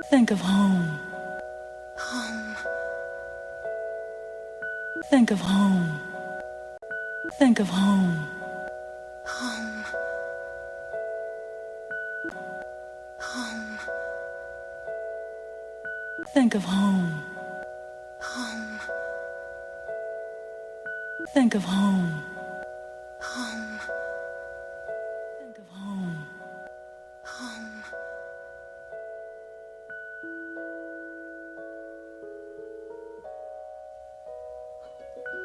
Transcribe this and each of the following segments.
Think of home. Home. Think of home. Think of home. Home. Home. Think of home. Home. Think of home. Home. Think of home. Home.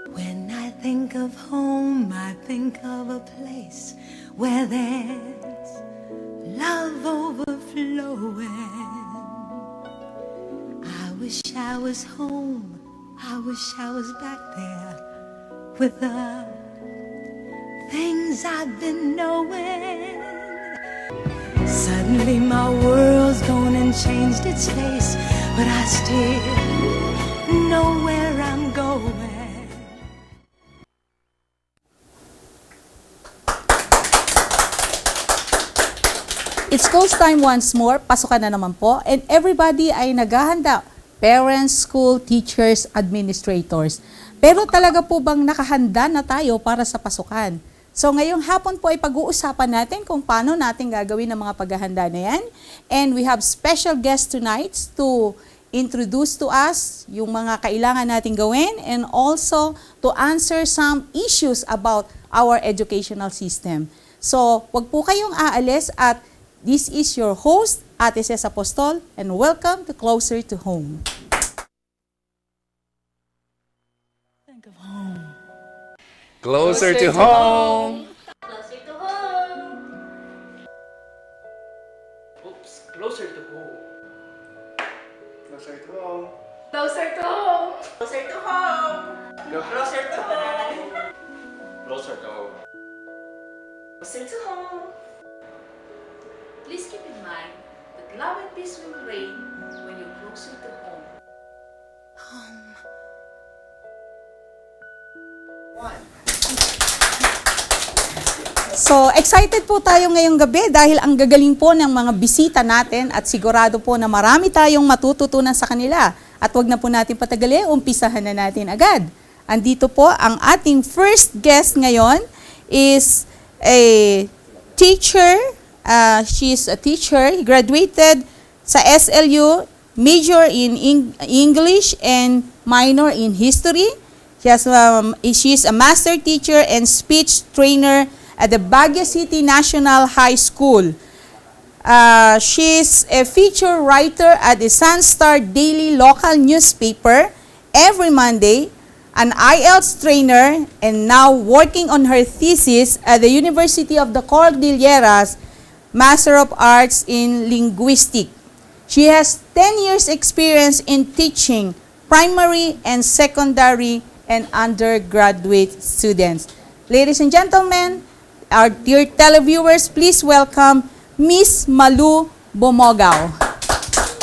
When I think of home, I think of a place where there's love overflowing. I wish I was home. I wish I was back there with the things I've been knowing. Suddenly my world's gone and changed its face, but I still know where I'm going. It's school time once more, pasukan na naman po, and everybody ay naghahanda. Parents, school, teachers, administrators. Pero talaga po bang nakahanda na tayo para sa pasukan? So ngayong hapon po ay pag-uusapan natin kung paano natin gagawin ang mga paghahanda na yan. And we have special guests tonight to introduce to us yung mga kailangan natin gawin and also to answer some issues about our educational system. So wag po kayong aalis at this is your host, Ate Ces Apostol, and welcome to Closer to Home. Think of home. Closer to home. Closer to home. Oops, closer to home. Closer to home. Closer to home. Closer to home. Closer to home. Closer to home. Closer to home. Please keep in mind that love and peace will reign when you're closer to home. Home. So, excited po tayo ngayong gabi dahil ang gagaling po ng mga bisita natin at sigurado po na marami tayong matututunan sa kanila. At wag na po natin patagali, umpisahan na natin agad. Andito po ang ating first guest ngayon is a teacher. She's a teacher, graduated sa SLU, major in English and minor in history. She's a master teacher and speech trainer at the Baguio City National High School. She's a feature writer at the Sunstar Daily local newspaper every Monday, an IELTS trainer, and now working on her thesis at the University of the Cordilleras, Master of Arts in Linguistics. She has 10 years experience in teaching primary and secondary and undergraduate students. Ladies and gentlemen, our dear televiewers, please welcome Miss Malu Bomogao.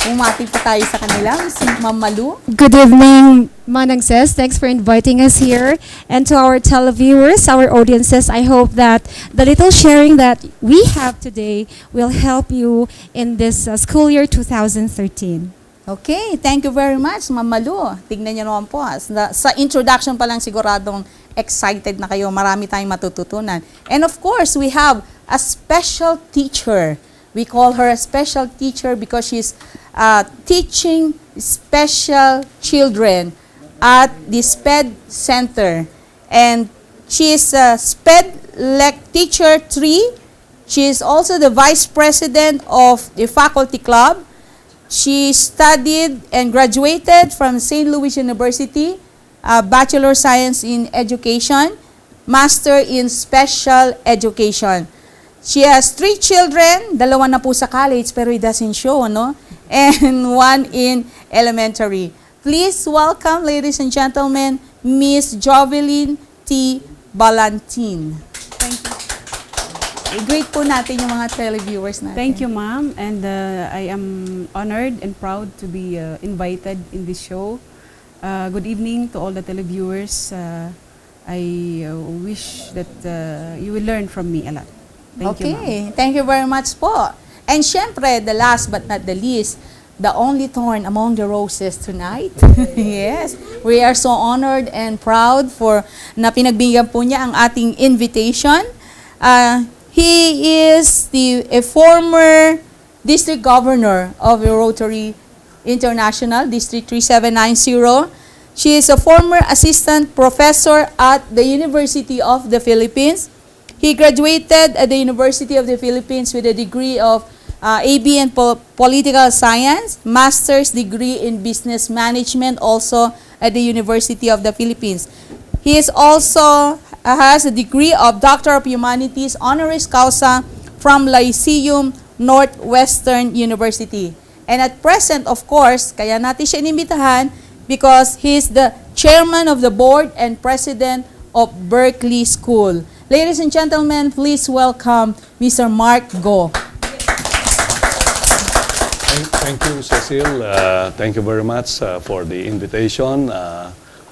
Umati po tayo sa kanila, Miss Ma'am Malu. Good evening, Manang Ces. Thanks for inviting us here. And to our televiewers, our audiences, I hope that the little sharing that we have today will help you in this school year 2013. Okay, thank you very much, Ma'am Malu. Tignan niyo naman po, sa introduction pa lang siguradong excited na kayo. Marami tayong matututunan. And of course, we have a special teacher. We call her a special teacher because she's teaching special children at the SPED Center. And she is a SPED Teacher 3. She is also the Vice President of the Faculty Club. She studied and graduated from St. Louis University, Bachelor of Science in Education, Master in Special Education. She has 3 children, 2 na po sa college pero it doesn't show, no? And 1 in elementary. Please welcome, ladies and gentlemen, Miss Jovelyn T. Balantin. Thank you. I-greet po natin yung mga televiewers natin. Thank you, ma'am. And I am honored and proud to be invited in this show. Good evening to all the televiewers. I wish that you will learn from me a lot. Thank you, ma'am. Okay, thank you very much po. And syempre, the last but not the least, the only thorn among the roses tonight. Yes, we are so honored and proud for na pinagbigyan po niya ang ating invitation. He is a former district governor of Rotary International, District 3790. She is a former assistant professor at the University of the Philippines. He graduated at the University of the Philippines with a degree of AB in Political Science, master's degree in Business Management also at the University of the Philippines. He is also has a degree of Doctor of Humanities honoris causa from Lyceum Northwestern University. And at present, of course, kaya natin siya inimbitahan because he is the chairman of the board and president of Berkeley School. Ladies and gentlemen, please welcome Mr. Mark Go. Thank you, Cecil. Thank you very much for the invitation.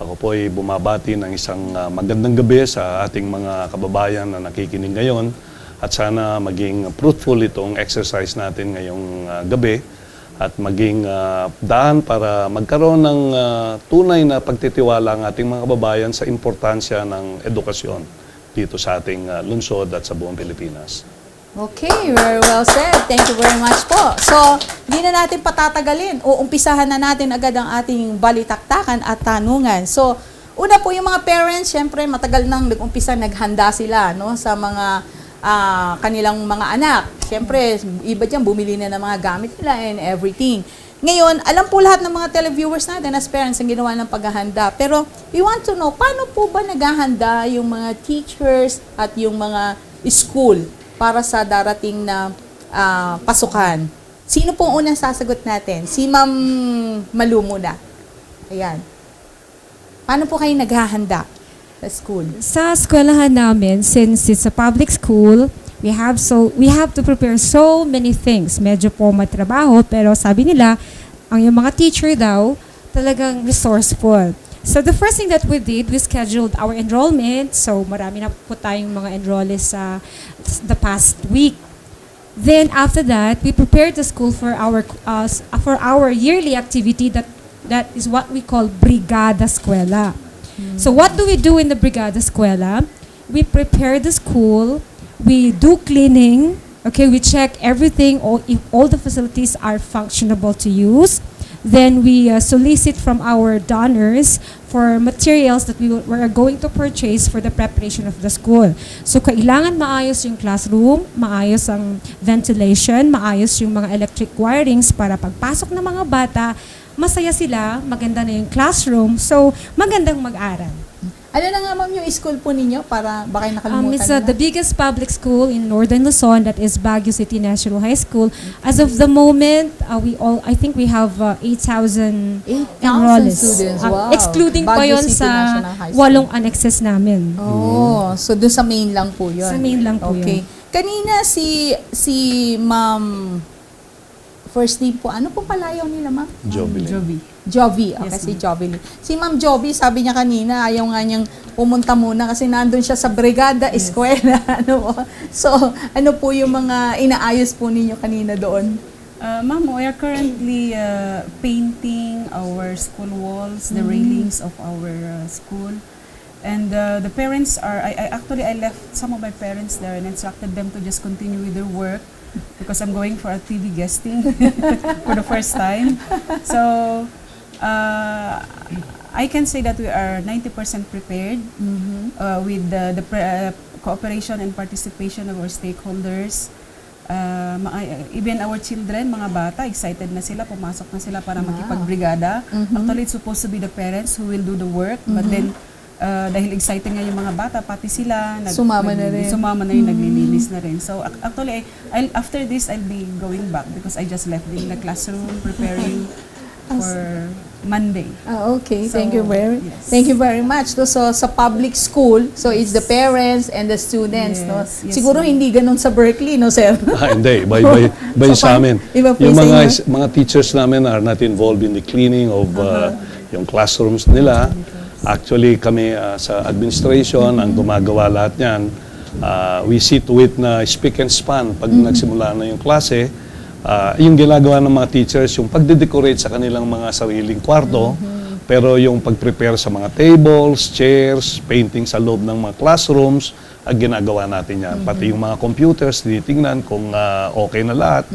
Ako po ay bumabati ng isang magandang gabi sa ating mga kababayan na nakikinig ngayon at sana maging fruitful itong exercise natin ngayong gabi at maging daan para magkaroon ng tunay na pagtitiwala ang ating mga kababayan sa importansya ng edukasyon dito sa ating lungsod at sa buong Pilipinas. Okay, very well said. Thank you very much po. So, hindi na natin patatagalin. Umpisahan na natin agad ang ating balitaktakan at tanungan. So, una po yung mga parents, syempre matagal nang nag-umpisa, naghanda sila no, sa mga kanilang mga anak. Syempre, iba dyan, bumili na ng mga gamit nila and everything. Ngayon, alam po lahat ng mga televiewers natin as parents ang ginawa ng paghahanda. Pero, we want to know, paano po ba naghahanda yung mga teachers at yung mga school para sa darating na pasukan? Sino pong unang sasagot natin? Si Ma'am Malu muna. Ayan. Paano po kayo naghahanda sa school? Sa eskwelahan namin, since it's a public school, we have to prepare so many things. Medyo po matrabaho, pero sabi nila, ang yung mga teacher daw, talagang resourceful. So the first thing that we did, we scheduled our enrollment. So marami na po tayong mga enrollees sa the past week. Then after that, we prepared the school for our yearly activity that is what we call Brigada Eskwela. So what do we do in the Brigada Eskwela? We prepare the school, we do cleaning, okay, we check everything, if all the facilities are functionable to use. Then we solicit from our donors for materials that we are going to purchase for the preparation of the school. So kailangan maayos yung classroom, maayos ang ventilation, maayos yung mga electric wirings para pagpasok ng mga bata, masaya sila, maganda na yung classroom, so magandang mag-aral. Ano na nga ma'am yung school po ninyo para baka nakalimutan It's nila? the biggest public school in Northern Luzon, that is Baguio City National High School. As of the moment, I think we have 8,000 enrollees. Students, wow. Excluding pa Baguio yun City sa National High School. 8 annexes namin. Oh, so doon sa main lang po yun. Sa main lang po okay. yun. Kanina si Ma'am, first name po, ano po palayaw nila ma'am? Jovelyn. Jovi, okay, Yes, si Jovi. Si Ma'am Jovi, sabi niya kanina, ayaw nga niyang pumunta muna kasi nandun siya sa Brigada Eskwela. Ano po? So, ano po yung mga inaayos po ninyo kanina doon? Ma'am, we are currently painting our school walls, the railings of our school. And the parents are, I left some of my parents there and instructed them to just continue with their work because I'm going for a TV guesting for the first time. So, I can say that we are 90% prepared with the cooperation and participation of our stakeholders. Even our children, mga bata, excited na sila, pumasok na sila para makipagbrigada. Actually, it's supposed to be the parents who will do the work, but then dahil excited nga yung mga bata, pati sila Sumama na rin. naglilinis na rin. So actually, after this, I'll be going back because I just left in the classroom preparing for Monday. Okay, So, thank you yes. Thank you very much. So sa public school, so it's the parents and the students, no. Yes, yes, Siguro ma'am. hindi ganun sa Berkeley, no, sir? Hindi, iba yung So, sa amin. iba po Yung sa mga teachers namin are not involved in the cleaning of yung classrooms nila. Actually, kami sa administration, ang gumagawa lahat niyan. We see to it na speak and span. Pag nagsimula na yung klase, yung ginagawa ng mga teachers, yung pagde-decorate sa kanilang mga sariling kwarto, pero yung pag-prepare sa mga tables, chairs, painting sa loob ng mga classrooms, ginagawa natin yan. Pati yung mga computers, tinitingnan kung okay na lahat.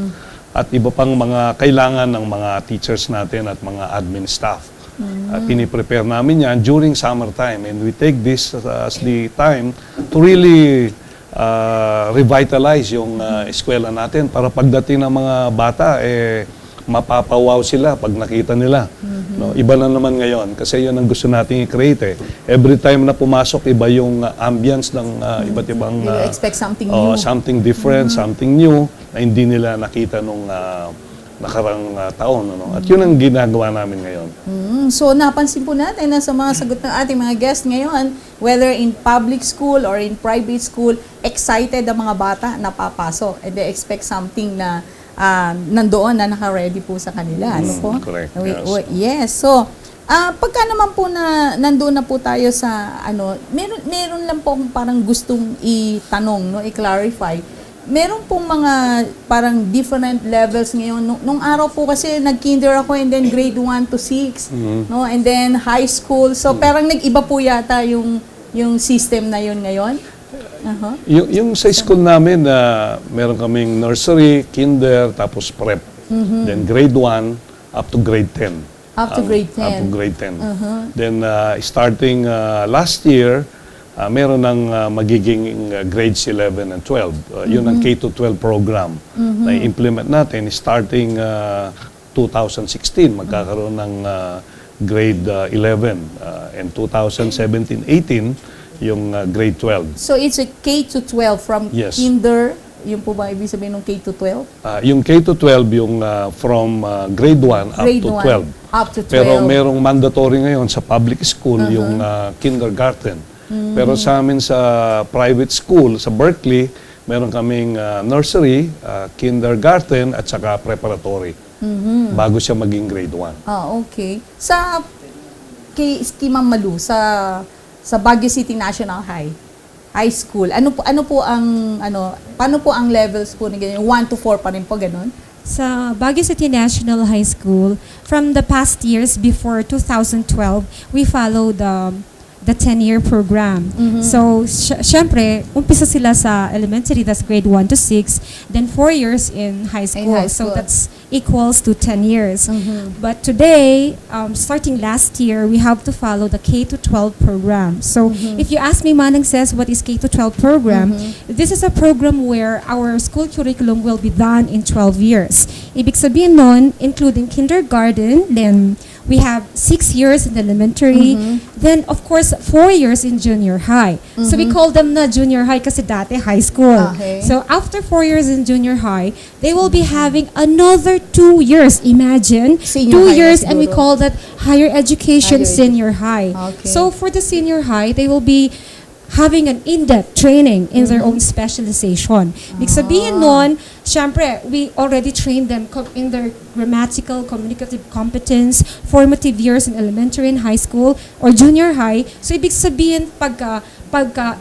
At iba pang mga kailangan ng mga teachers natin at mga admin staff. Piniprepare namin yan during summertime. And we take this as the time to really revitalize yung eskwela natin para pagdating ng mga bata, mapapawaw sila pag nakita nila. No? Iba na naman ngayon kasi yun ang gusto nating i-create. Every time na pumasok, iba yung ambience ng iba't ibang... You expect something new. Something different, something new na hindi nila nakita nung nakarang taon. Ano? At yun ang ginagawa namin ngayon. So napansin po natin na sa mga sagot ng ating mga guests ngayon, whether in public school or in private school, excited ang mga bata na papasok and they expect something na nandoon na naka-ready po sa kanila. Ano po? Correct. Yes. So, pagka naman po na nandoon na po tayo sa meron lang po akong parang gustong itanong, no, i-clarify. Meron pong mga parang different levels ngayon. Nung araw po kasi nag-kinder ako and then grade 1 to 6, no, and then high school. So, parang nag-iba po yata yung system na yun ngayon. Yung sa school namin, meron kaming nursery, kinder, tapos prep. Then grade 1 up to grade 10. Up to grade 10. Up to grade 10. Then starting last year, meron ng magiging grades 11 and 12. Yun ang K-12 program na i-implement natin starting 2016. Magkakaroon ng grade 11 and 2017-18 yung grade 12. So it's a K-12 from Yes. kinder, yung po ba ibig sabihin ng K-12? Yung K-12 yung from grade 1 up Grade to 1 12. up to 12. Pero merong mandatory ngayon sa public school yung kindergarten. Pero sa amin sa private school, sa Berkeley, meron kaming nursery, kindergarten at saka preparatory. Bago siya maging grade 1. Okay. Sa kay Ma'am Malu, sa Baguio City National High School, paano po ang levels po ni ganyan? 1 to 4 pa rin po ganun? Sa Baguio City National High School, from the past years before 2012, we follow the 10-year program. So, syempre, umpisa sila sa elementary, that's grade 1 to 6, then 4 years in high school. So, that's equals to 10 years. But today, starting last year, we have to follow the K-12 program. So, if you ask me, Manang says, what is K-12 program? This is a program where our school curriculum will be done in 12 years. Ibig sabihin nun, including kindergarten, then we have 6 years in elementary, then of course 4 years in junior high. So we call them na junior high kasi dati high school. Okay. So after 4 years in junior high, they will be having another 2 years. Imagine, Senior 2 high years, na and we siguro. call that higher education Higher senior high. Okay. So for the senior high, they will be having an in-depth training in their own specialization. Ibig sabihin nun, syempre, we already trained them in their grammatical, communicative competence, formative years in elementary and high school, or junior high. So, ibig sabihin, pagka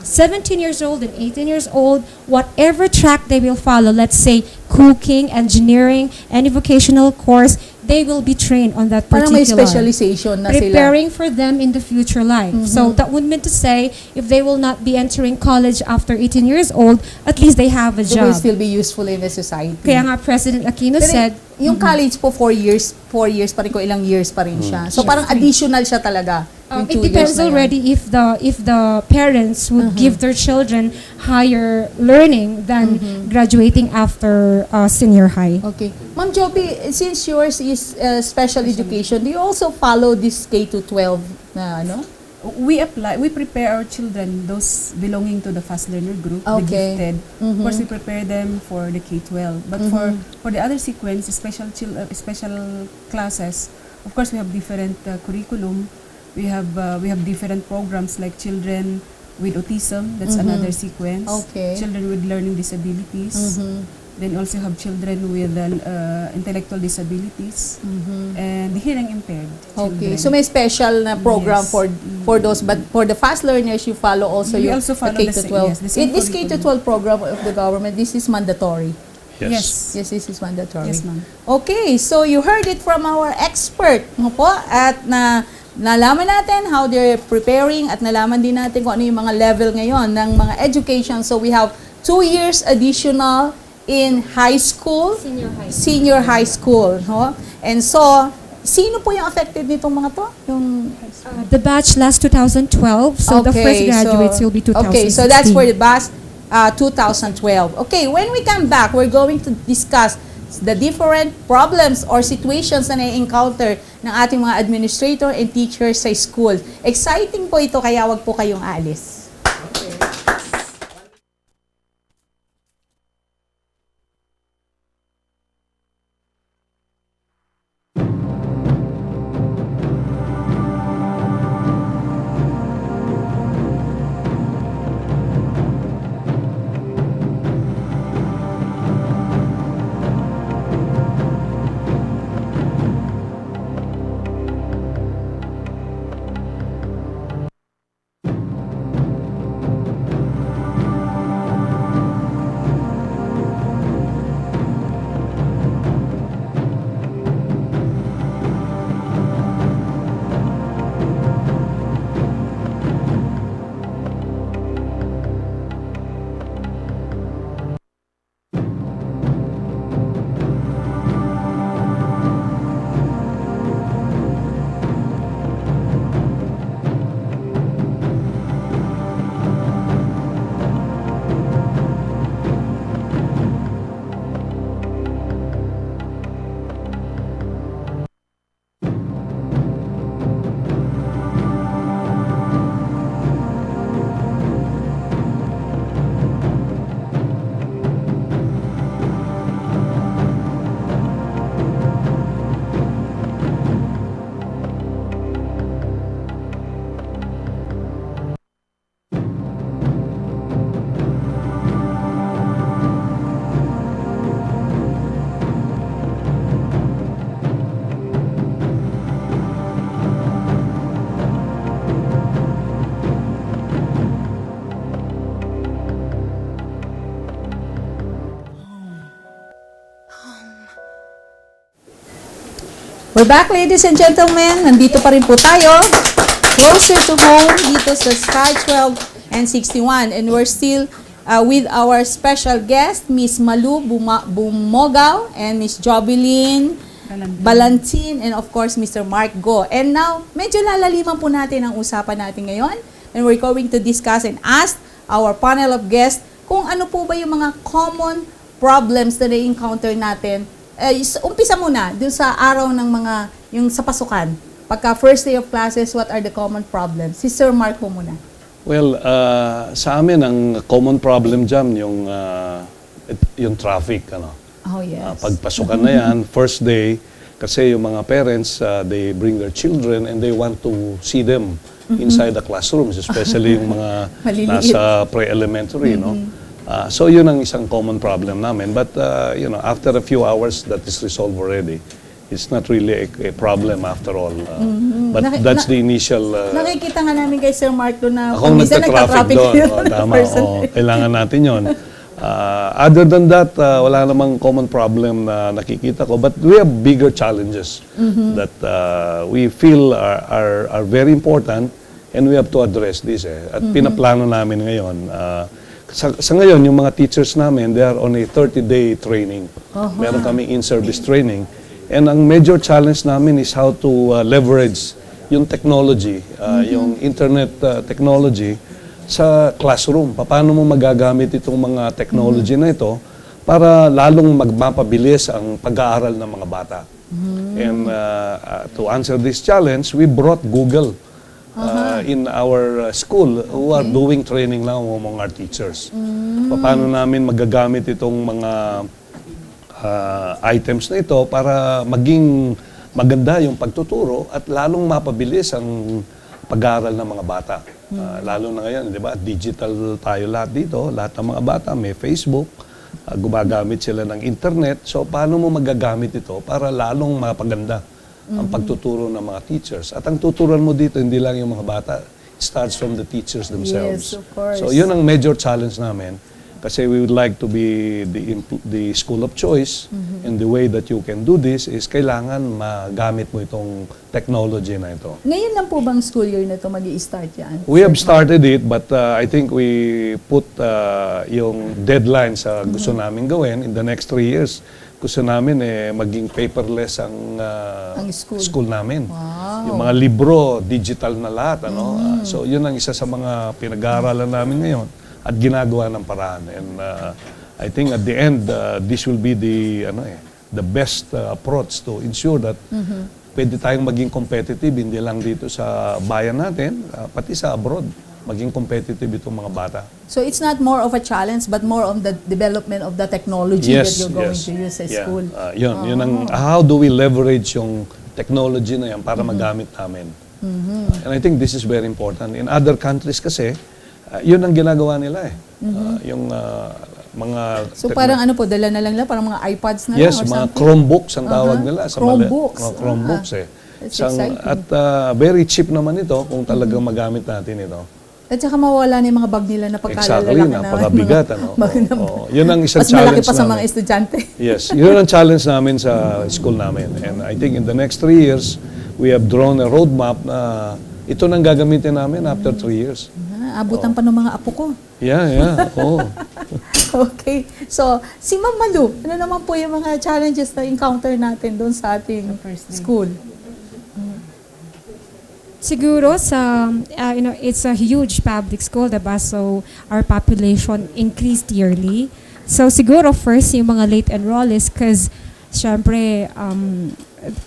17 years old and 18 years old, whatever track they will follow, let's say, cooking, engineering, any vocational course, they will be trained on that Parang particular. may specialization na sila. Preparing for them in the future life. So that would mean to say, if they will not be entering college after 18 years old, at least they have a They will job. still be useful in the society. Kaya nga President Aquino Pero said, yung college po 4 years pa rin ko, ilang years pa rin siya. So parang additional siya talaga. Yung it 2 depends years na yun. already if the parents would give their children higher learning than graduating after senior high. Okay. Ma'am Joby, since yours is special education, do you also follow this K-12 na ano? We prepare our children, those belonging to the fast learner group, the Okay. gifted. Of course, we prepare them for the K-12. But for the other sequence, special classes, of course, we have different curriculum. We have different programs like children with autism. That's another sequence. Okay. Children with learning disabilities. Then also have children with intellectual disabilities and the hearing impaired. Okay. children. So may special na program Yes. for those, but for the fast learners, you follow also We yung also follow the the K-12. same- yes, the same This curriculum. K-12 program of the government, this is mandatory. Yes. Yes, this is mandatory. Yes, ma'am. Okay, so you heard it from our expert, no po? At nalaman natin how they're preparing at nalaman din natin kung ano yung mga level ngayon ng mga education. So we have 2 years additional in high school, senior high school, no? And so, sino po yung affected nitong mga to? Yung The batch last 2012, so the first graduates will be 2016. Okay, so that's for the batch 2012. Okay, when we come back, we're going to discuss the different problems or situations na na-encounter ng ating mga administrator and teachers sa school. Exciting po ito, kaya wag po kayong aalis. We're back, ladies and gentlemen. Nandito pa rin po tayo. Closer to home dito sa Sky 12 and 61. And we're still with our special guest, Miss Malu Bumogaw and Miss Jobeline Balantin, and of course, Mr. Mark Go. And now, medyo lalaliman po natin ang usapan natin ngayon. And we're going to discuss and ask our panel of guests kung ano po ba yung mga common problems na na-encounter natin. Umpisa muna dun sa araw ng mga, yung sa pasukan. Pagka first day of classes, what are the common problems? Si Sir Mark po muna. Well, sa amin, ang common problem dyan, yung traffic. Oh, yes. Pagpasukan na yan, first day, kasi yung mga parents, they bring their children and they want to see them inside the classrooms, especially yung mga nasa pre-elementary, no? So yun ang isang common problem namin. But, after a few hours, that is resolved already. It's not really a problem after all. But that's the initial... nakikita nga namin kay Sir Mark doon na akong nagka-traffic doon. Tama, kailangan natin yun. Other than that, wala namang common problem na nakikita ko. But we have bigger challenges that we feel are very important and we have to address this. At pinaplano namin ngayon. Sa ngayon, yung mga teachers namin, they are on a 30-day training. Meron kami in-service training. And ang major challenge namin is how to leverage yung technology, yung internet technology sa classroom. Paano mo magagamit itong mga technology na ito para lalong magmapabilis ang pag-aaral ng mga bata. And to answer this challenge, we brought Google in our school who are doing training now among our teachers. Paano namin magagamit itong mga items na ito para maging maganda yung pagtuturo at lalong mapabilis ang pag-aaral ng mga bata. Lalo na ngayon, di ba? Digital tayo lahat dito. Lahat ng mga bata may Facebook, gumagamit sila ng internet. So, paano mo magagamit ito para lalong mapaganda ang pagtuturo ng mga teachers? At ang tuturuan mo dito, hindi lang yung mga bata. It starts from the teachers themselves. Yes, of course. So, yun ang major challenge namin. Kasi we would like to be the school of choice. And the way that you can do this is kailangan magamit mo itong technology na ito. Ngayon lang po bang school year na ito mag-i-start yan? We have started it, but I think we put yung deadline sa gusto namin gawin in the next 3 years. Gusto namin maging paperless ang school namin. Wow. Yung mga libro, digital na lahat. So yun ang isa sa mga pinag-aaralan namin ngayon at ginagawa ng paraan. And I think at the end, this will be the best approach to ensure that pwede tayong maging competitive, hindi lang dito sa bayan natin, pati sa abroad, maging competitive itong mga bata. So it's not more of a challenge but more on the development of the technology that you're going to use sa school. Yun ang how do we leverage yung technology na yan para magamit namin. And I think this is very important. In other countries kasi, yun ang ginagawa nila yung mga... So parang ano po, dala na lang parang mga iPads na yes, lang or mga something? Chromebooks ang tawag nila. Chromebooks. Chromebooks That's exciting. At very cheap naman ito kung talagang magamit natin ito. At saka mawala na yung mga bag nila na pagkalalaki Exactly, napakabigat. Yun ang isang mas challenge malaki pa sa namin. mga estudyante. Yes, yun ang challenge namin sa school namin. And I think in the next 3 years, we have drawn a roadmap na ito nang gagamitin namin after 3 years. Abutan pa ng mga apo ko. Yeah. Okay. So, si Ma'am Malu, ano naman po yung mga challenges na encounter natin doon sa ating school? Siguro sa, it's a huge public school, diba? So, our population increased yearly. So, siguro first, yung mga late enrollees, because, syempre,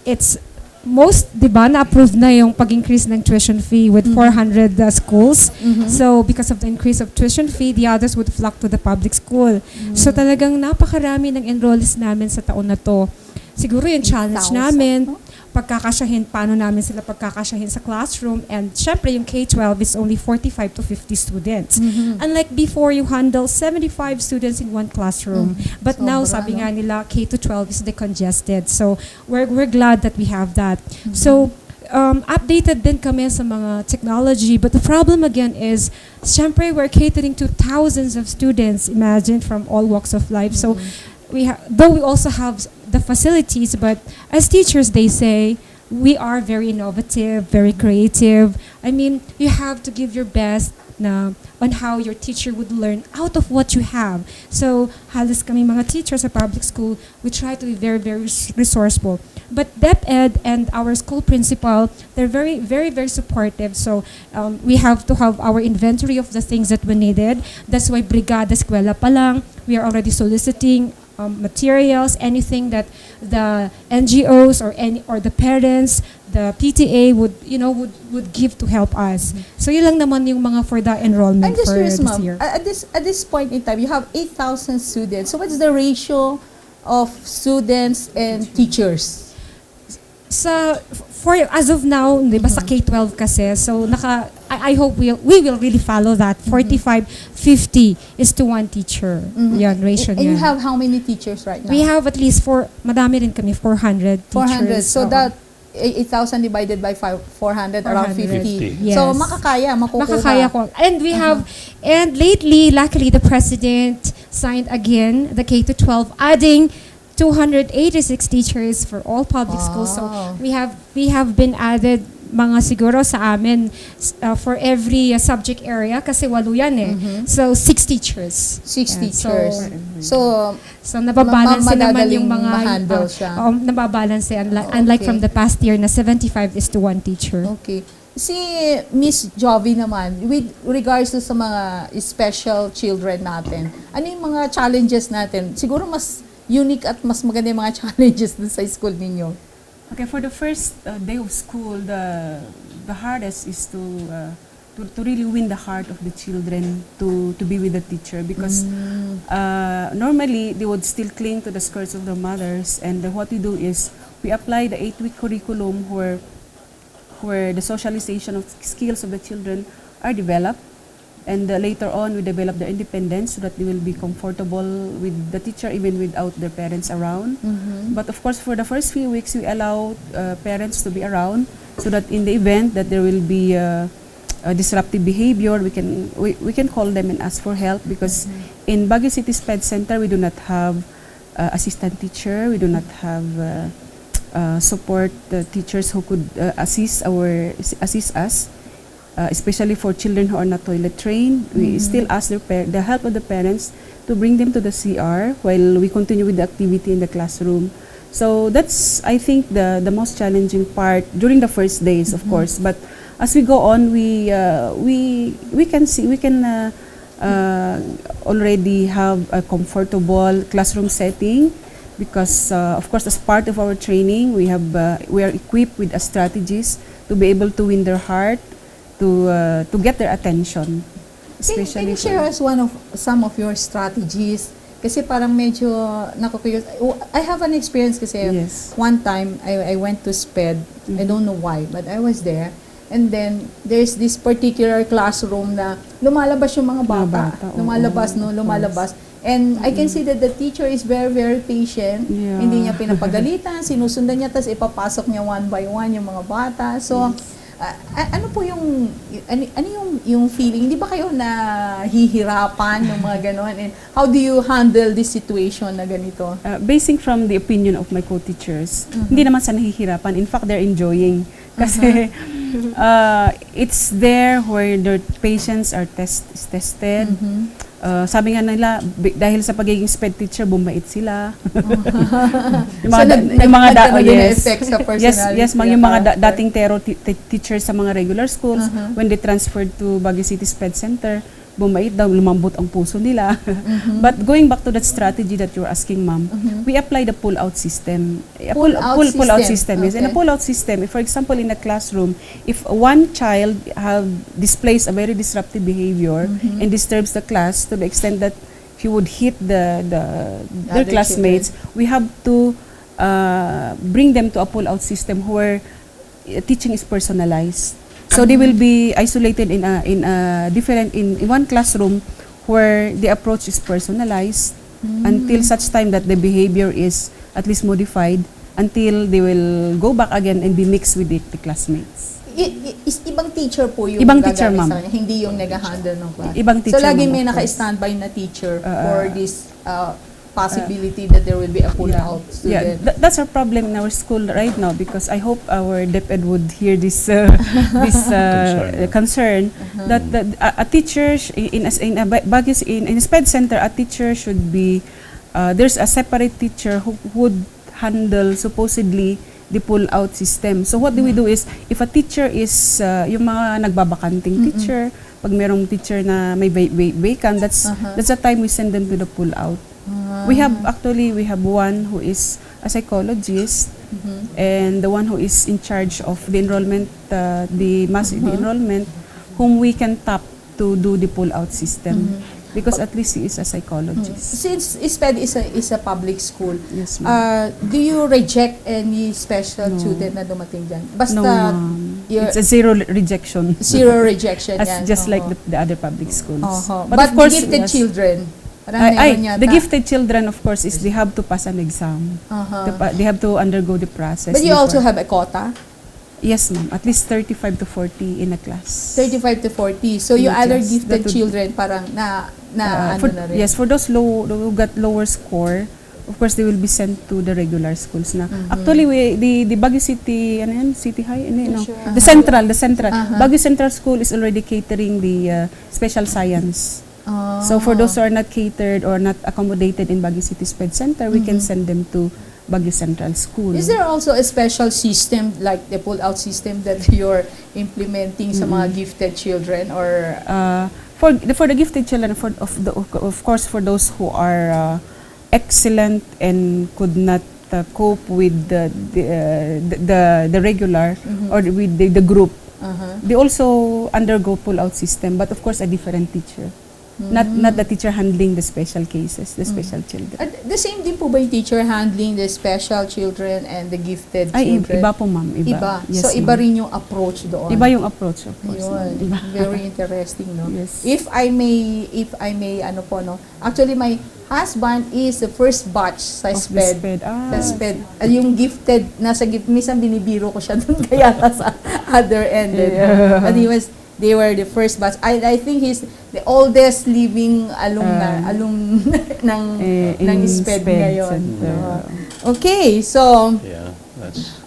it's most, diba, na-approve na yung pag-increase ng tuition fee with 400 schools. So, because of the increase of tuition fee, the others would flock to the public school. So, talagang napakarami ng enrollees namin sa taon na to. Siguro yung challenge namin, pagkakasyahin, paano namin sila pagkakasyahin sa classroom. And syempre, yung K-12 is only 45 to 50 students. Unlike before, you handle 75 students in one classroom. But now, sabi nga nila, K-12 is decongested. So, we're glad that we have that. So, updated din kami sa mga technology. But the problem again is, syempre, we're catering to thousands of students, imagine, from all walks of life. So, though we also have the facilities, but as teachers, they say, we are very innovative, very creative. I mean, you have to give your best on how your teacher would learn out of what you have. So, halos kami mga teachers sa public school, we try to be very, very resourceful. But DepEd and our school principal, they're very, very, very supportive. So, we have to have our inventory of the things that we needed. That's why Brigada Eskwela pa lang, we are already soliciting materials, anything that the NGOs or the parents, the PTA would give to help us. So yun lang naman yung mga for the enrollment. I'm just for curious, this ma'am. year. At this point in time, you have 8,000 students. So what's the ratio of students and teachers? As of now, di ba sa K-12 kasi, so I hope we will really follow that. 45-50 is to one teacher. Yan, ratio And you yan. have how many teachers right now? We have at least madami rin kami, 400 400. teachers. So Oo. that 8,000 divided by 400, around 50. 50. Yes. So makakaya, makukuha. Makakaya ko. And we have, and lately, luckily, the president signed again the K-12, adding 286 teachers for all public schools. So we have been added mga siguro sa amin for every subject area kasi 8 yan eh. So 6 teachers. 6 teachers. So nababalance naman yung mga ma-handle siya. Nababalance unlike from the past year na 75 is to 1 teacher. Okay. Si Miss Jovi naman, with regards to sa mga special children natin, ano yung mga challenges natin? Siguro mas unique at mas maganda yung mga challenges dun sa school ninyo. Okay, for the first day of school, the hardest is to really win the heart of the children to be with the teacher, because normally they would still cling to the skirts of their mothers, and what we do is we apply the 8-week curriculum where the socialization of skills of the children are developed. And later on, we develop their independence so that they will be comfortable with the teacher even without their parents around. But of course, for the first few weeks, we allow parents to be around so that in the event that there will be a disruptive behavior, we can call them and ask for help, because in Baguio City SPED Center, we do not have assistant teacher. We do not have support teachers who could assist us, especially for children who are not toilet trained. We still ask the help of the parents to bring them to the CR while we continue with the activity in the classroom. So that's, I think, the most challenging part during the first days, of course. But as we go on, we can already have a comfortable classroom setting, because of course, as part of our training, we are equipped with strategies to be able to win their heart, to get their attention. Can you share us some of your strategies? Kasi parang medyo nakukuyos. I have an experience kasi Yes. one time I went to SPED. I don't know why, but I was there. And then there's this particular classroom na lumalabas yung mga bata. Lumalabas. And I can see that the teacher is very, very patient. Yeah. Hindi niya pinapagalitan, sinusundan niya, tapos ipapasok niya one by one yung mga bata. So, ano po yung feeling? Hindi ba kayo nahihirapan ng mga ganon? And how do you handle this situation na ganito? Basing from the opinion of my co-teachers, hindi naman sa nahihirapan. In fact, they're enjoying. Kasi it's there where their patience is tested. Sabi nga nila, dahil sa pagiging SPED teacher, bumait sila. Yung mga effect sa personality. Yes, yung mga dating teachers sa mga regular schools, when they transferred to Baguio City SPED Center, bumait daw, lumambot ang puso nila. But going back to that strategy that you're asking, ma'am, we apply the pull-out system. Pull-out system, yes. Okay. And a pull-out system, if, for example, in a classroom, if one child displays a very disruptive behavior and disturbs the class to the extent that he would hit their classmates, we have to bring them to a pull-out system where teaching is personalized. So they will be isolated in one classroom where the approach is personalized until such time that the behavior is at least modified, until they will go back again and be mixed with the classmates. Ibang teacher po yung Ibang teacher, gagamit ma'am. sa kanya, hindi yung nag-handle ng class. Ibang teacher, So lagi ma'am, may of course. naka-standby na teacher for this possibility that there will be a pull-out student. Yeah, that's our problem in our school right now, because I hope our DepEd would hear this concern that a teacher in a SPED center, a teacher should be there's a separate teacher who would handle supposedly the pull-out system. So what do we do is, if a teacher is yung mga nagbabakanting teacher, pag merong teacher na may vacant, that's the time we send them to the pull-out. We have one who is a psychologist, and the one who is in charge of the enrollment, the enrollment, whom we can tap to do the pull-out system, because at least he is a psychologist. Since SPED is a public school, Yes, ma'am. do you reject any special student na dumating dyan? Basta No, ma'am. you're- It's a zero rejection. zero rejection As yan. just like Oo. the other public schools. But of course, gifted yes. children, parang meron yata. The gifted children, of course, is they have to pass an exam. They have to undergo the process. But you before. also have a quota? Yes, ma'am. At least 35 to 40 in a class. 35 to 40. So you Yes, other yes. gifted That would- children parang na ano na rin. Yes, for those who got lower score, of course, they will be sent to the regular schools na. Actually, the Baguio City, City High, the Central. Baguio Central School is already catering the special science. So for those who are not catered or not accommodated in Baguio City SPED Center, we can send them to Baguio Central School. Is there also a special system like the pull-out system that you're implementing sa mga gifted children, or For the gifted children, of course, for those who are excellent and could not cope with the regular or with the group, they also undergo pull-out system, but of course a different teacher. Not the teacher handling the special cases, the special children. At the same din po ba yung teacher handling the special children and the gifted Ay, children? iba po, ma'am. Iba. Yes, So iba ma'am. rin yung approach doon. Iba yung approach, of course. Yun. Iba. Very interesting, no? Yes. If I may, ano po, no? Actually, my husband is the first batch sa Of the SPED. SPED. Sa SPED. Yung gifted, minsan binibiro ko siya doon kaya sa other end. Yeah. And they were the first batch. I think he's the oldest living alum ng SPED ngayon. Okay, so Yeah, that's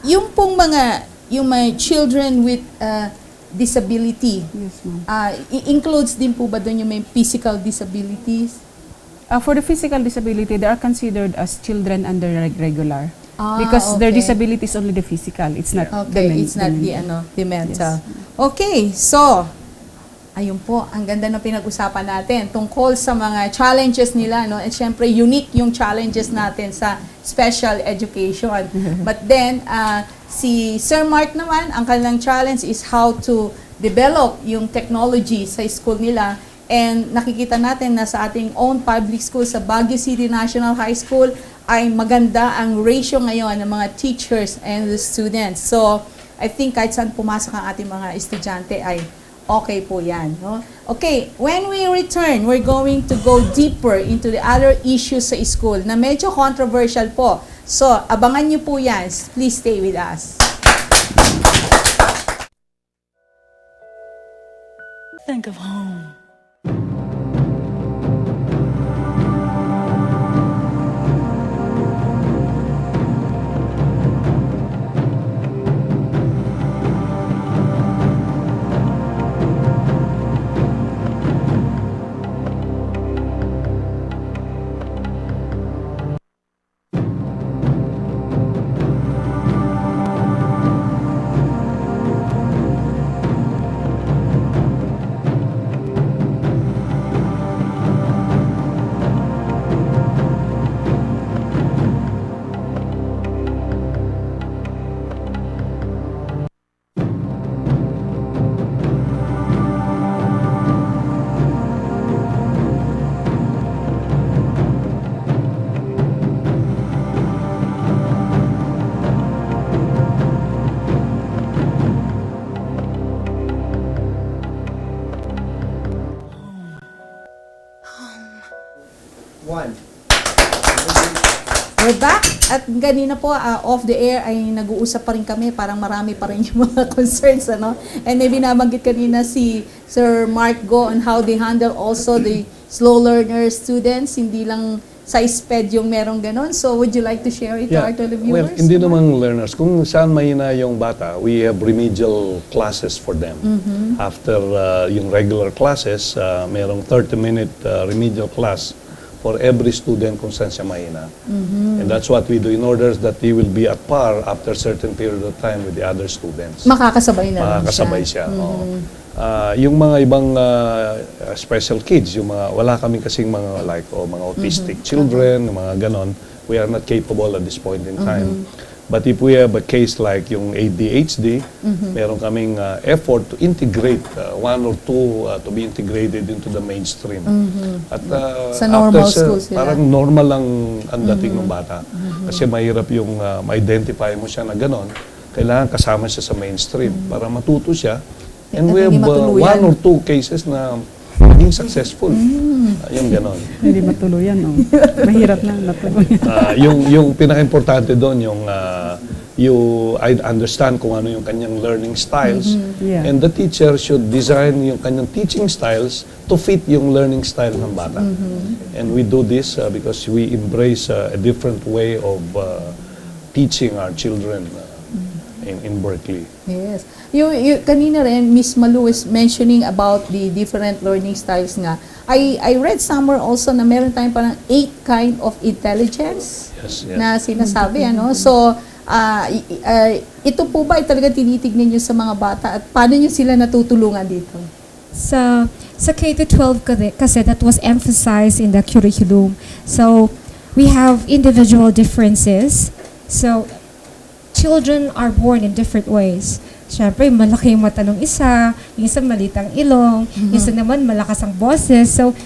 yung pong yung may children with disability, Yes, ma'am. includes din po ba doon yung may physical disabilities? For the physical disability, they are considered as children under regular. Ah, Because their okay. disability is only the physical. It's not Okay, it's not the mental. Okay, so ayun po, ang ganda ng pinag-usapan natin tungkol sa mga challenges nila, no? And syempre unique yung challenges natin sa special education. But then si Sir Mark naman, ang kanilang challenge is how to develop yung technology sa school nila. And nakikita natin na sa ating own public school sa Baguio City National High School ay maganda ang ratio ngayon ng mga teachers and the students. So, I think kahit saan pumasok ang ating mga estudyante ay okay po yan. No? Okay, when we return, we're going to go deeper into the other issues sa school na medyo controversial po. So, abangan niyo po yan. Please stay with us. Think of home. We're back at ganina po off the air ay nag-uusap pa rin kami, parang marami pa rin yung mga concerns, ano? And maybe nabanggit kanina si Sir Mark Go on how they handle also the slow learner students, hindi lang sa SPED yung merong ganon. So would you like to share it to our televiewers? Well, hindi naman learners. Kung saan mahina yung bata, we have remedial classes for them. After yung regular classes, merong 30-minute remedial class for every student kung saan siya mahina. And that's what we do in order that he will be at par after a certain period of time with the other students. Makakasabay na lang Makakasabay siya. Oo. Yung mga ibang special kids, yung mga wala kaming kasing mga like mga autistic children, mga ganon, we are not capable at this point in time. But if we have a case like yung ADHD, meron kaming effort to integrate one or two to be integrated into the mainstream. At sa normal schools sila. Parang normal lang ang dating ng bata. Kasi mahirap yung ma-identify mo siya na ganon. Kailangan kasama siya sa mainstream para matuto siya. And we have one or two cases na naging successful. Yung ganon. Hindi matuluyan, no? Mahirap na matuluyan. Yung pinaka-importante doon, I understand kung ano yung kanyang learning styles. Yeah. And the teacher should design yung kanyang teaching styles to fit yung learning style ng bata. And we do this because we embrace a different way of teaching our children in Berkeley. Yes. Yung kanina rin, Miss Malu is mentioning about the different learning styles nga. I read somewhere also na meron tayong parang 8 kind of intelligence na sinasabi, ano? So, ito po ba ay talaga tinitignan nyo sa mga bata at paano nyo sila natutulungan dito? Sa K-12 kasi that was emphasized in the curriculum. So, we have individual differences. So, children are born in different ways. Siyempre, malaki yung mata ng isa, yung isa malitang ilong, yung isa naman malakas ang boses. So,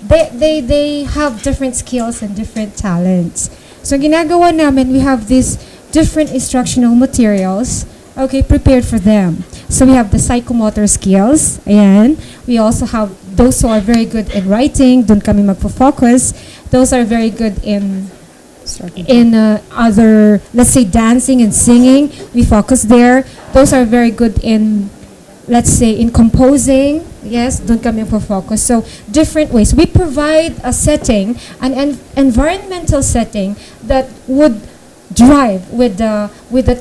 they have different skills and different talents. So, ginagawa namin, we have these different instructional materials, okay, prepared for them. So, we have the psychomotor skills, ayan. We also have those who are very good in writing, dun kami magpo-focus. Those are very good in other, let's say, dancing and singing. We focus there. Those are very good in let's say in composing, yes, doon kami focus. So different ways. We provide a setting, an environmental setting that would drive with the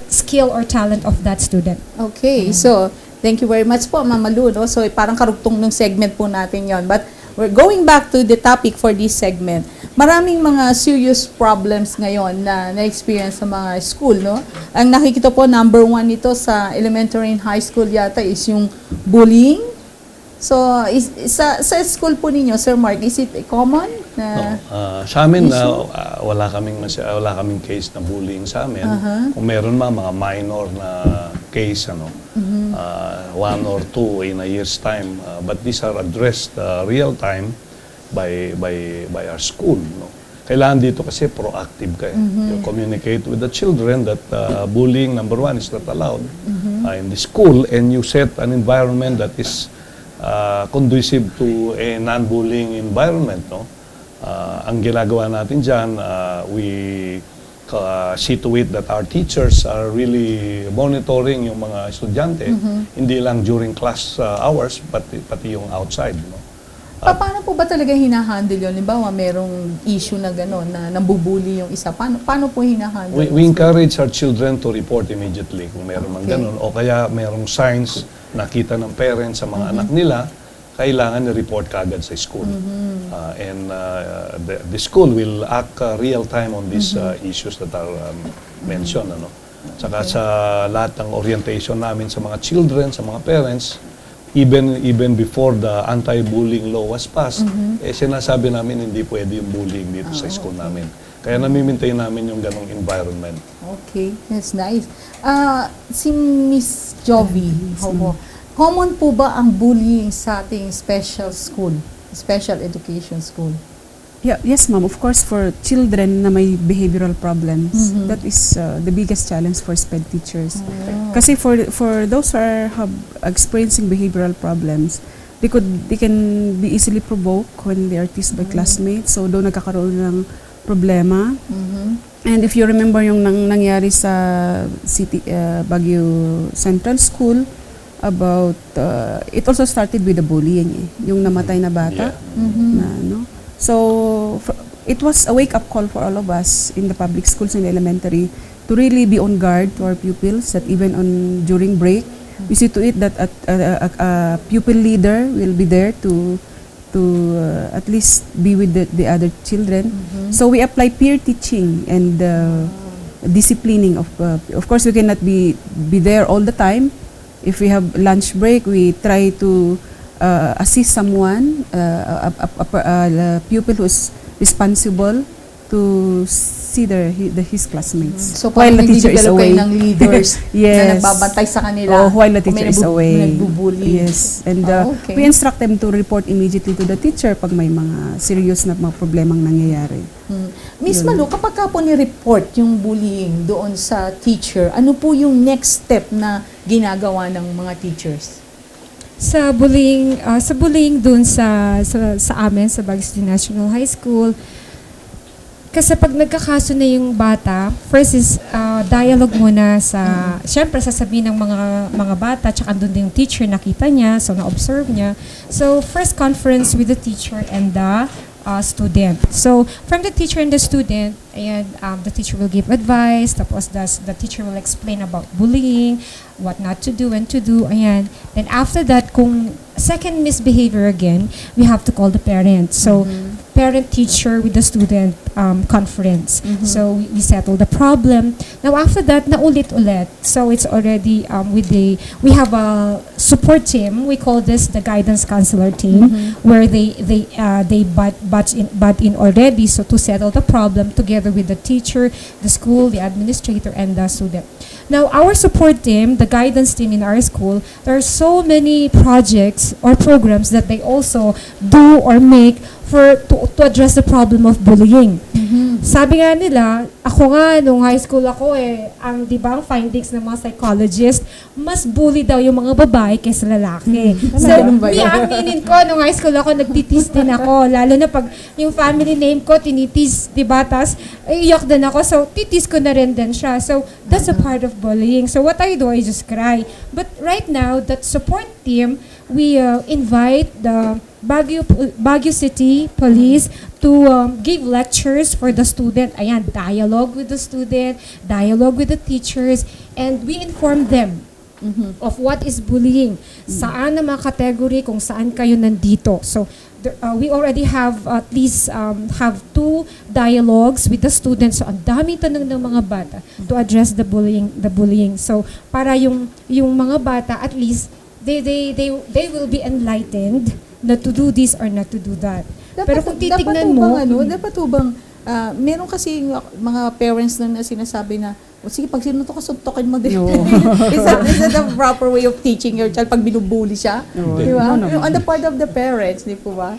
skill or talent of that student. Okay, so thank you very much po, Ma'am Malu. No? So parang karugtong ng segment po natin yon. But we're going back to the topic for this segment. Maraming mga serious problems ngayon na na-experience sa mga school, no? Ang nakikita po, number 1 nito sa elementary and high school yata is yung bullying. So, sa school po ninyo, Sir Mark, is it common? Na Sa amin, wala kaming case na bullying sa amin. Kung meron mga minor na case, 1 or 2 in a year's time. But these are addressed real time by our school. No? Kailangan dito kasi proactive kayo. You communicate with the children that bullying, number 1, is not allowed in the school, and you set an environment that is conducive to a non-bullying environment. No? Ang ginagawa natin dyan, we see to it that our teachers are really monitoring yung mga estudyante, hindi lang during class hours, pati yung outside. No? Paano po ba talaga hinahandle yun? Halimbawa, merong issue na gano'n, na nambubuli yung isa. Paano po hinahandle? We encourage our children to report immediately kung meron mang gano'n. O kaya merong signs nakita ng parents sa mga anak nila, kailangan i-report kaagad sa school. The school will act real time on these issues that are mentioned. Saka sa lahat ng orientation namin sa mga children, sa mga parents, even before the anti-bullying law was passed, sinasabi namin hindi pwede yung bullying dito sa school namin. Kaya nami-maintain namin yung ganong environment. Okay, that's nice. Si Miss Jovi, common po ba ang bullying sa ating special school, special education school? Yeah, yes, ma'am. Of course, for children na may behavioral problems, that is the biggest challenge for SPED teachers. Kasi for those who are experiencing behavioral problems, they can be easily provoked when they are teased by classmates. So doon nagkakaroon ng problema. And if you remember yung nangyari sa Baguio Central School, about it also started with the bullying, yung namatay na bata. So it was a wake-up call for all of us in the public schools and elementary to really be on guard to our pupils, that even during break, we see to it that a pupil leader will be there to at least be with the other children. So we apply peer teaching and disciplining. Of course, we cannot be there all the time. If we have lunch break, we try to assist someone, a pupil who is responsible to see his classmates. So, while the teacher is away, ng leaders na nagbabantay sa kanila. While the teacher is away. Nagbubully. Yes. And we instruct them to report immediately to the teacher pag may mga serious na mga problemang nangyayari. Miss Malu, kapag ka po ni-report yung bullying doon sa teacher, ano po yung next step na ginagawa ng mga teachers? Sa bullying dun sa amin sa Baguio City National High School, kasi pag nagkakaso na yung bata, first is dialogue muna syempre sasabihin ng mga bata, tsaka doon din yung teacher, nakita niya, so na-observe niya. So first conference with the teacher and the student. So from the teacher and the student, and the teacher will give advice, tapos the teacher will explain about bullying, what not to do, when to do, ayan. Then after that, kung second misbehavior again, we have to call the parents. So parent-teacher with the student conference. So we settle the problem. Now after that, naulit-ulit. So it's already we have a support team. We call this the guidance counselor team, where they butt in already, so to settle the problem together with the teacher, the school, the administrator, and the student. Now, our support team, the guidance team in our school, there are so many projects or programs that they also do or make to address the problem of bullying. sabi nga nila, ako nga, nung high school ako ang, di ba, ang findings ng mga psychologist, mas bully daw yung mga babae kaysa lalaki. So, aminin ko, nung high school ako, nagtitis din ako. Lalo na pag yung family name ko, tinitis, di ba, tas, iyak din ako. So, titis ko na rin din siya. So, that's a part of bullying. So, what I do, I just cry. But right now, that support team, we invite the Baguio City Police to give lectures for the student. Ayan, dialogue with the student, dialogue with the teachers, and we inform them of what is bullying. Saan na mga category, kung saan kayo nandito. So, we already have at least have 2 dialogues with the students. So, ang daming tanong ng mga bata to address the bullying. So, para yung mga bata, at least, they will be enlightened not to do this or not to do that. Pero kung titignan mo, dapat bang meron kasi mga parents na sinasabi na, sige, pag sinuntok ka, suntokin mo din. Is that the proper way of teaching your child pag binubuli siya? Di ba? On the part of the parents, di po ba?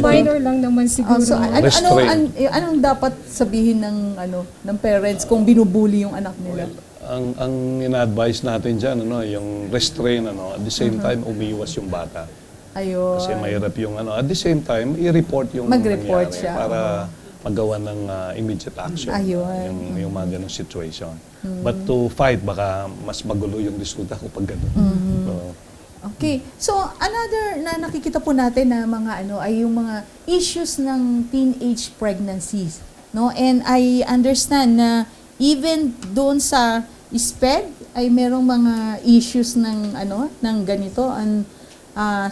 minor lang naman siguro. So, anong dapat sabihin ng parents kung binubuli yung anak nila? Ang ina-advise natin dyan, yung restrain, at the same time, umiwas yung bata. Ayun. Kasi mahirap yung at the same time, i-report yung mag-report nangyari siya. Para magawa ng immediate action. Ayun. Yung mga ganong situation. But to fight, baka mas magulo yung resulta kapag gano'n. So, okay. So, another na nakikita po natin na mga ay yung mga issues ng teenage pregnancies. No? And I understand na even doon sa SPED ay merong mga issues ng ng ganito,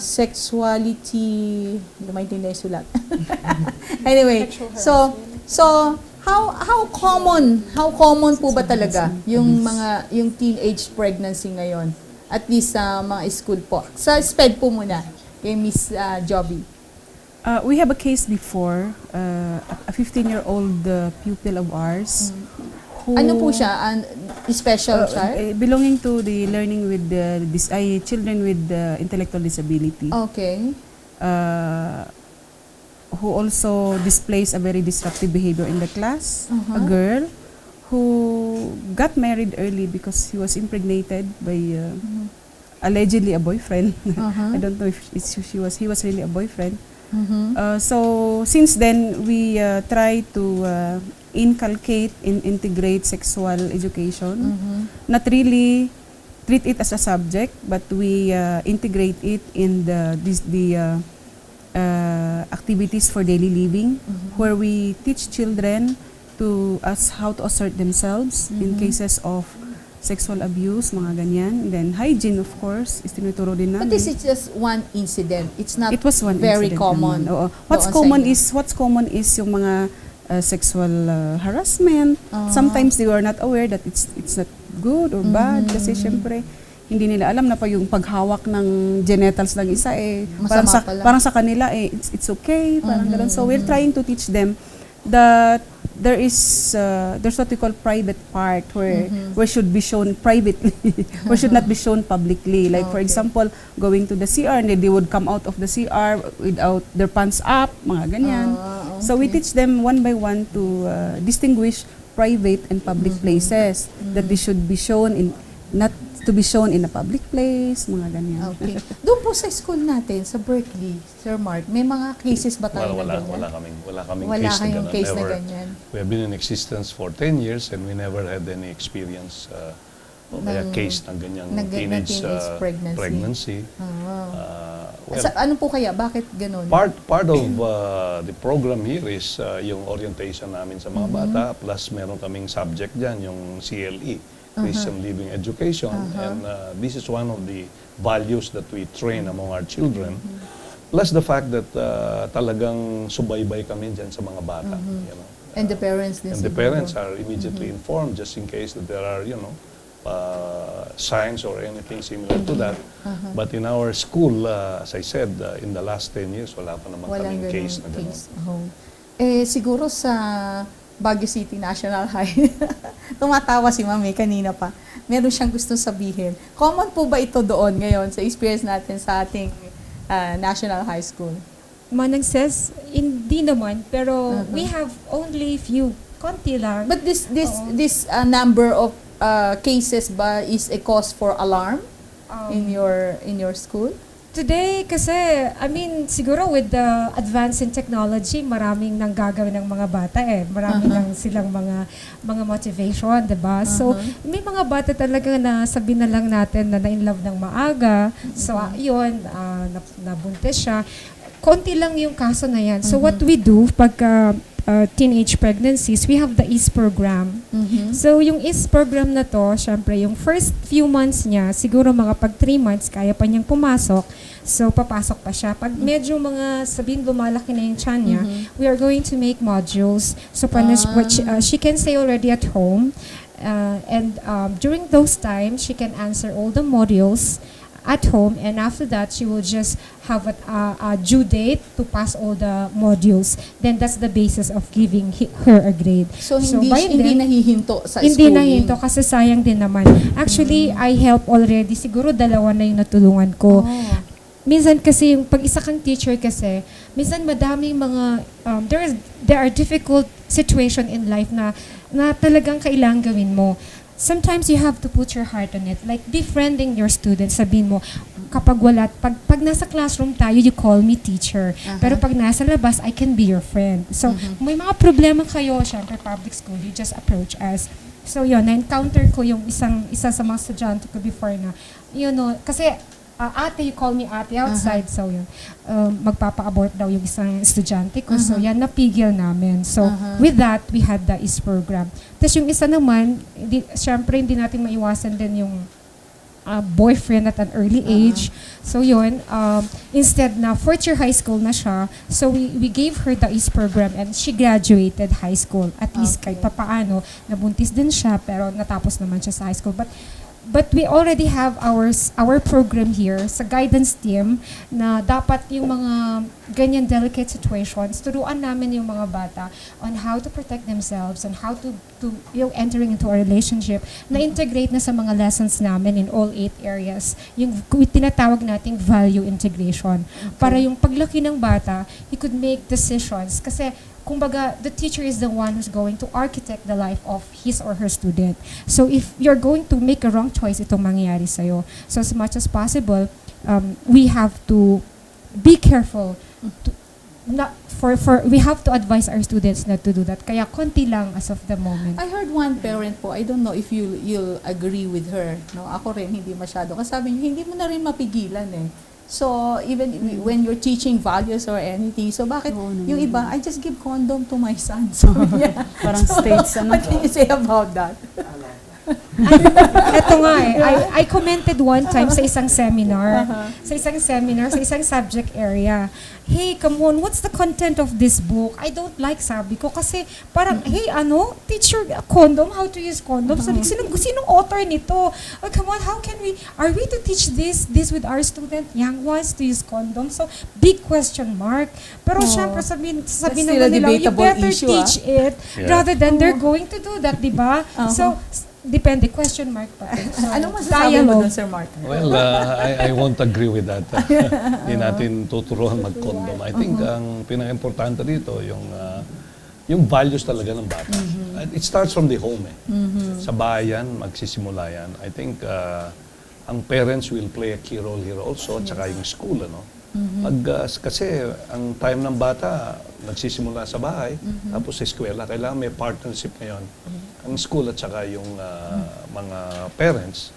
sexuality, hindi maintindihan yung sulat. Anyway, so how common po ba talaga yung teenage pregnancy ngayon? At least sa mga school po. Sa SPED po muna, kay Miss Joby. We have a case before, a 15-year-old pupil of ours. Who, ano po siya? Special child? Belonging to the learning with children with intellectual disability. Okay. Who also displays a very disruptive behavior in the class. A girl who got married early because he was impregnated by allegedly a boyfriend. I don't know if he was really a boyfriend. So since then, we try to inculcate and integrate sexual education. Not really treat it as a subject, but we integrate it in the activities for daily living, where we teach children how to assert themselves in cases of sexual abuse, mga ganyan. And then hygiene, of course, is tinuturo din namin. But this is just one incident. It's not It was one very incident common. naman. What's common is yung mga sexual harassment. Sometimes they were not aware that it's not good or bad kasi syempre hindi nila alam na pa yung paghawak ng genitals ng isa parang sa kanila it's okay, parang gano'n. So we're trying to teach them that there's what we call private part where should be shown privately, where should not be shown publicly. Like for example, going to the CR and they would come out of the CR without their pants up, mga ganyan. So we teach them one by one to distinguish private and public places, that they should be shown not to be shown in a public place, mga ganyan. Okay. Doon po sa school natin, sa Berkeley, Sir Mark, may mga cases ba tayo na ganyan? Wala kaming Wala case na never. ganyan. We have been in existence for 10 years and we never had any experience case ng ganyang teenage pregnancy. Ano po kaya? Bakit ganun? Part of the program here is yung orientation namin sa mga bata, plus meron kaming subject dyan, yung CLE, Christian Living Education, and this is one of the values that we train among our children. Plus the fact that talagang subaybay kami dyan sa mga bata. And the parents din. And the parents are immediately informed just in case that there are, signs or anything similar to that. But in our school, as I said, in the last 10 years, wala pa naman kaming case na gano'n. Siguro sa Baguio City National High, tumatawa si Mami kanina pa. Meron siyang gustong sabihin. Common po ba ito doon ngayon sa experience natin sa ating National High School? Manang says, hindi naman, pero we have only few, konti lang. But this number of cases ba is a cause for alarm in your school? Today, kasi, I mean, siguro with the advance in technology, maraming nang gagawin ng mga bata Marami nang silang mga motivation, diba? So, may mga bata talaga na sabi na lang natin na na-in-love ng maaga. So, yun, nabuntis siya. Konti lang yung kaso na yan. So, what we do pagka teenage pregnancies, we have the EASE program. So, yung EASE program na to, syempre, yung first few months niya, siguro mga pag 3 months, kaya pa niyang pumasok. So, papasok pa siya. Pag medyo mga, sabihin, lumalaki na yung tiyan niya, we are going to make modules. So, which she can stay already at home. And during those times, she can answer all the modules at home, and after that she will just have a due date to pass all the modules. Then that's the basis of giving her a grade. So hindi nahihinto sa hindi schooling? Hindi nahihinto kasi sayang din naman. Actually, I help already. Siguro 2 na yung natulungan ko. Minsan kasi yung pag isa kang teacher kasi, minsan madaming mga there are difficult situation in life na talagang kailangan gawin mo. Sometimes you have to put your heart on it. Like befriending your students. Sabihin mo, kapag pag nasa classroom tayo, you call me teacher. Pero pag nasa labas, I can be your friend. So, may mga problema kayo, syempre public school, you just approach us. So, yun, na-encounter ko yung isa sa mga estudyante ko before na, kasi ate, you call me ate outside. So, yun, magpapa-abort daw yung isang estudyante ko. So, yan, napigil namin. So, with that, we had the EASE program. Tapos yung isa naman, syempre, hindi natin maiwasan din yung boyfriend at an early age. So, yun, instead na 4th year high school na siya, so we gave her the EASE program and she graduated high school. At least kahit papaano, nabuntis din siya, pero natapos naman siya sa high school. But we already have our program here sa guidance team na dapat yung mga ganyan delicate situations, turuan namin yung mga bata on how to protect themselves and how to yung entering into a relationship na integrate na sa mga lessons namin in all 8 areas. Yung tinatawag nating value integration. Para yung paglaki ng bata, he could make decisions. Kasi kumbaga, the teacher is the one who's going to architect the life of his or her student. So if you're going to make a wrong choice, itong mangyayari sa'yo. So as much as possible, we have to be careful. We have to advise our students not to do that. Kaya konti lang as of the moment. I heard one parent po, I don't know if you'll agree with her. No, ako rin hindi masyado. Kasi sabi niya, hindi mo na rin mapigilan So, even when you're teaching values or anything, so bakit yung iba, I just give condom to my son. So, yeah. Parang states, What can you say about that? Ito nga I commented one time sa isang seminar, sa isang subject area. Hey, come on, what's the content of this book? I don't like, sabi ko, kasi parang, hey, teacher, condom, how to use condom? Sabi ko, sinong author nito? Oh, come on, are we to teach this with our student, young ones, to use condom? So, big question mark. Pero syempre, sabi naman nila, you better teach it rather than they're going to do that, diba? So, depende, question mark pa. So, ano masasabi mo dun, Sir Mark? Well, I won't agree with that. Hindi natin tuturuan mag-condom. I think ang pinaka-importante dito, yung values talaga ng bata. It starts from the home. Sa bayan, magsisimula yan. I think ang parents will play a key role here also, at saka yung school. Kasi ang time ng bata, nagsisimula sa bahay, tapos sa eskwela, kailangan may partnership ngayon. Ang school at saka yung mga parents.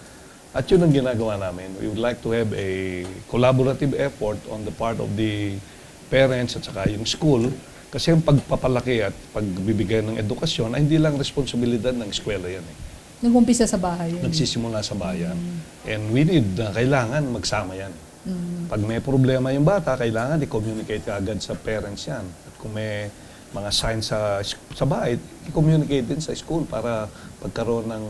At yun ang ginagawa namin. We would like to have a collaborative effort on the part of the parents at saka yung school. Kasi yung pagpapalaki at pagbibigay ng edukasyon ay hindi lang responsibilidad ng eskwela yan. Nag-umpisa sa bahay. Nagsisimula sa bayan. And we need, kailangan magsama yan. Pag may problema yung bata, kailangan i-communicate agad sa parents yan. At kung may mga signs sa bahay, i-communicate din sa school para pagkaroon ng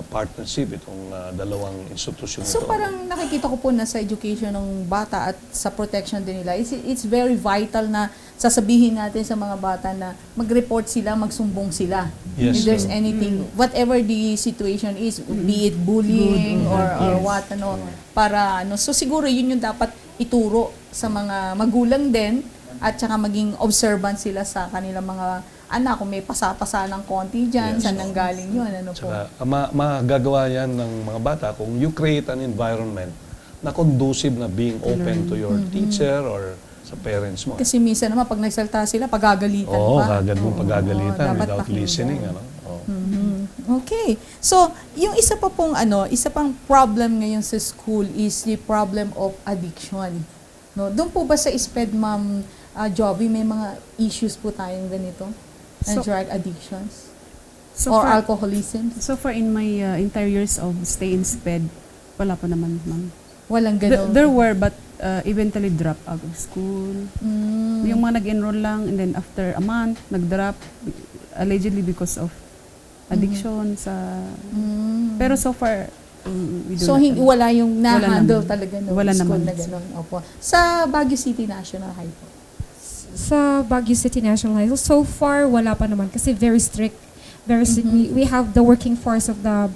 partnership itong dalawang institusyon So ito. parang nakikita ko po na sa education ng bata at sa protection din nila, it's very vital na sasabihin natin sa mga bata na mag-report sila, magsumbong sila. Yes, If there's ma'am. anything, whatever the situation is, be it bullying or what, para so siguro yun yung dapat ituro sa mga magulang din at saka maging observant sila sa kanilang mga anak, kung may pasapasa ng konti dyan, Yes, saan nang galing yun, po. Tsaka, magagawa yan ng mga bata kung you create an environment na conducive na being open to your teacher or sa parents mo. Kasi minsan naman, pag nagsalta sila, pagagalitan Oo, pa. kagad mo pagagalitan dapat without pakinggan. listening. Oo. Okay. So, yung isa pa pong isa pang problem ngayon sa school is the problem of addiction. No, doon po ba sa SPED, Ma'am Jovi, may mga issues po tayong ganito? Na So- drug addictions? So or far, alcoholism? so far in my entire years of stay in SPED, wala pa naman, ma'am. Walang There, ganun? there were, but eventually drop out of school. Mm. Yung mga nag-enroll lang, and then after a month, nag-drop, allegedly because of addiction sa... Mm. Pero so far, we do So, not have- wala yung na-handle naman. talaga ng Wala school naman. na gano'n. Opo. Sa Baguio City National High po? Sa Baguio City National High School, so far wala pa naman kasi very strict. Very strict. We have the working force of the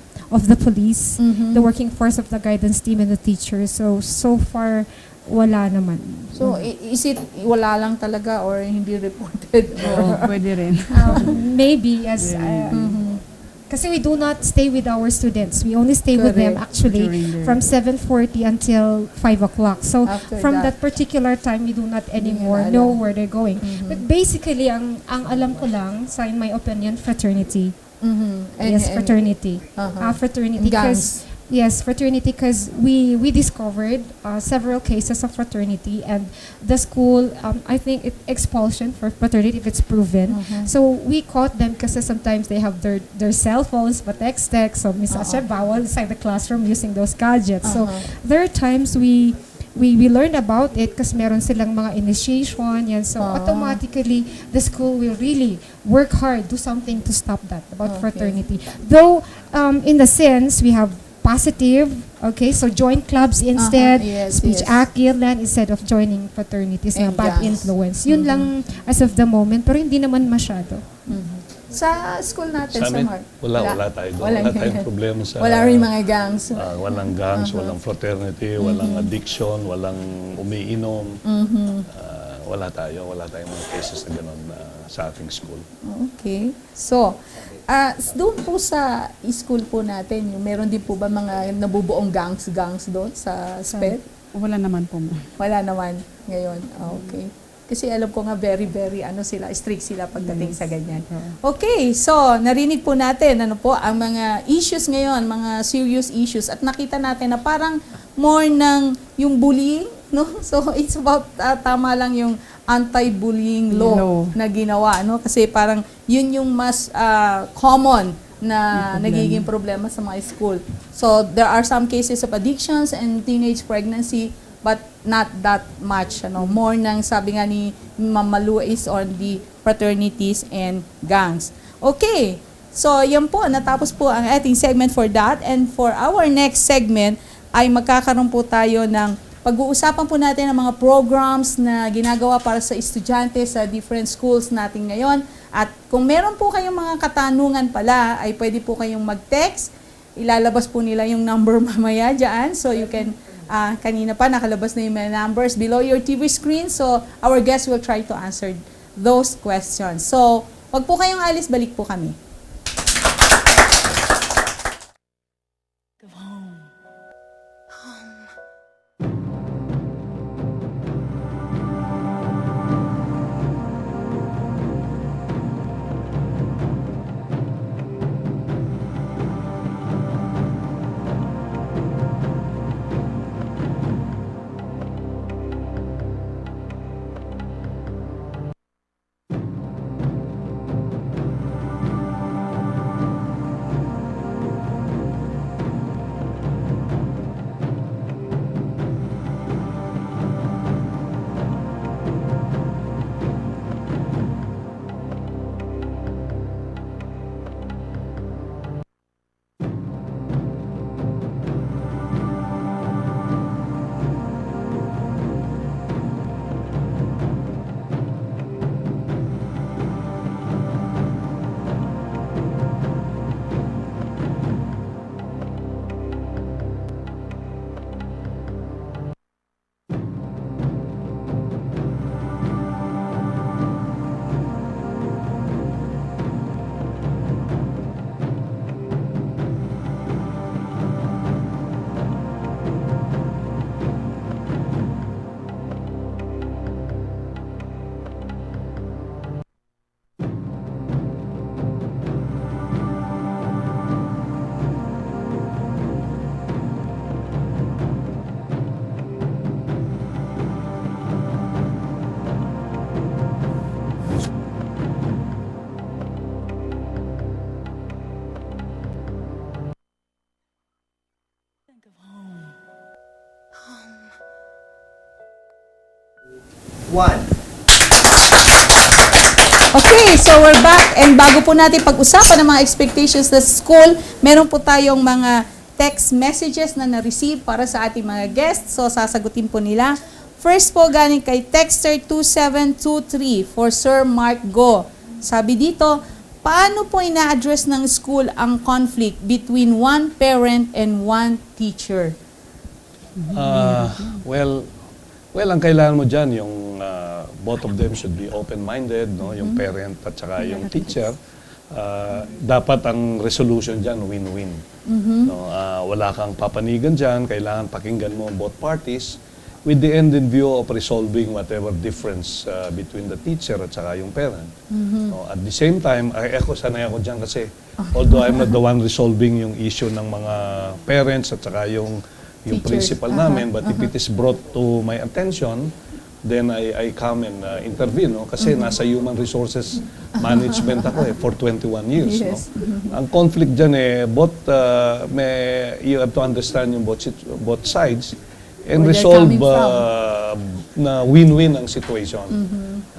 police, the working force of the guidance team and the teachers. So far wala naman. So, is it wala lang talaga or hindi reported? Oo, pwede rin. Maybe as kasi we do not stay with our students. We only stay with them Correct. actually During their- from 7:40 until 5 o'clock. So After from that. that particular time, we do not anymore nila know alam. where they're going. But basically, ang alam ko lang, sa in my opinion, fraternity. Yes, fraternity. Fraternity. Gangs. Yes, fraternity, because we discovered several cases of fraternity, and the school, I think expulsion for fraternity if it's proven. So we caught them kasi sometimes they have their cell phones, but text. So Miss Asha bawal inside the classroom using those gadgets. So there are times we learned about it kasi meron silang mga initiation, yan. So automatically, the school will really work hard, do something to stop that about fraternity. Though, in the sense, we have positive, okay, so join clubs instead, Yes, speech yes. act instead of joining fraternities na And bad gangs. influence. Yun lang as of the moment, pero hindi naman masyado. Sa school natin, Sa sa amin, Mark? wala tayo doon. Wala tayong problema sa... Wala rin mga gangs. walang gangs, walang fraternity, walang addiction, walang umiinom. Wala tayong mga cases na gano'n sa ating school. Okay. So, doon po sa school po natin, meron din po ba mga nabubuong gangs doon sa SPED? Wala naman po, ma'am. Wala naman ngayon. Okay. Kasi alam ko nga very strict sila pagdating sa ganyan. Okay, so narinig po natin ang mga issues ngayon, mga serious issues, at nakita natin na parang more ng yung bullying, no? So it's about tama lang yung anti-bullying law na ginawa, no? Kasi parang yun yung mas common na nagiging problema sa mga school. So there are some cases of addictions and teenage pregnancy, but not that much. More ng sabi nga ni Ma'am Malu is on the fraternities and gangs. Okay, so yan po, natapos po ang ating segment for that. And for our next segment, ay magkakaroon po tayo ng pag-uusapan po natin ang mga programs na ginagawa para sa estudyante sa different schools natin ngayon. At kung meron po kayong mga katanungan pala, ay pwede po kayong mag-text. Ilalabas po nila yung number mamaya dyan. So you can, kanina pa nakalabas na yung mga numbers below your TV screen. So our guests will try to answer those questions. So wag po kayong alis, balik po kami. Okay, so we're back. And bago po natin pag-usapan ng mga expectations sa school, meron po tayong mga text messages na na-receive para sa ating mga guests. So, sasagutin po nila. First po, galing kay Texter 2723 for Sir Mark Go. Sabi dito, paano po ina-address ng school ang conflict between one parent and one teacher? Well, ang kailangan mo dyan, yung both of them should be open-minded, no? Yung parent at saka yung teacher. Dapat ang resolution dyan, win-win. No? Wala kang papanigan dyan, kailangan pakinggan mo both parties with the end in view of resolving whatever difference between the teacher at saka yung parent. No? At the same time, sanay ako dyan kasi although I'm not the one resolving yung issue ng mga parents at saka yung principal namin, but if it is brought to my attention, then I come and intervene, no? Kasi nasa human resources management ako for 21 years. Yes. No? Ang conflict dyan you have to understand yung both sides and Where they're resolve coming na win-win ang situation.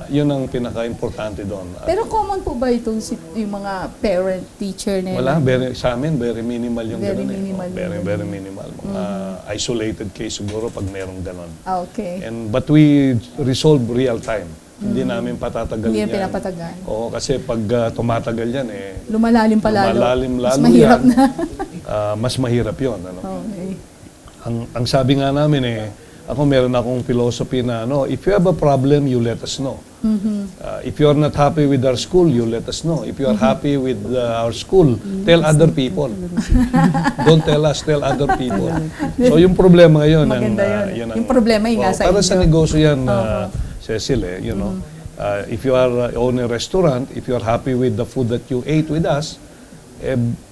Yun ang pinaka-importante doon. Pero common po ba itong yung mga parent-teacher na Wala, sa amin, very minimal yung Very ganun. minimal Very minimal. Mga isolated case siguro pag merong ganun. Okay. But we resolve real time. Hindi namin patatagal Hindi yan. yan pinapatagal. Oo, kasi pag tumatagal yan, Lumalalim pa lalo. lumalalim Mas lalo mahirap yan. na. Mas mahirap yun. Ano? Okay. Ang sabi nga namin meron akong philosophy na, if you have a problem, you let us know. If you are not happy with our school, you let us know. If you are happy with our school, tell other people. Don't tell us, tell other people. So yung problema ngayon, Maganda yun. Yung problema yung nasa para inyo. sa negosyo yan, Cecil, if you are own a restaurant, if you are happy with the food that you ate with us,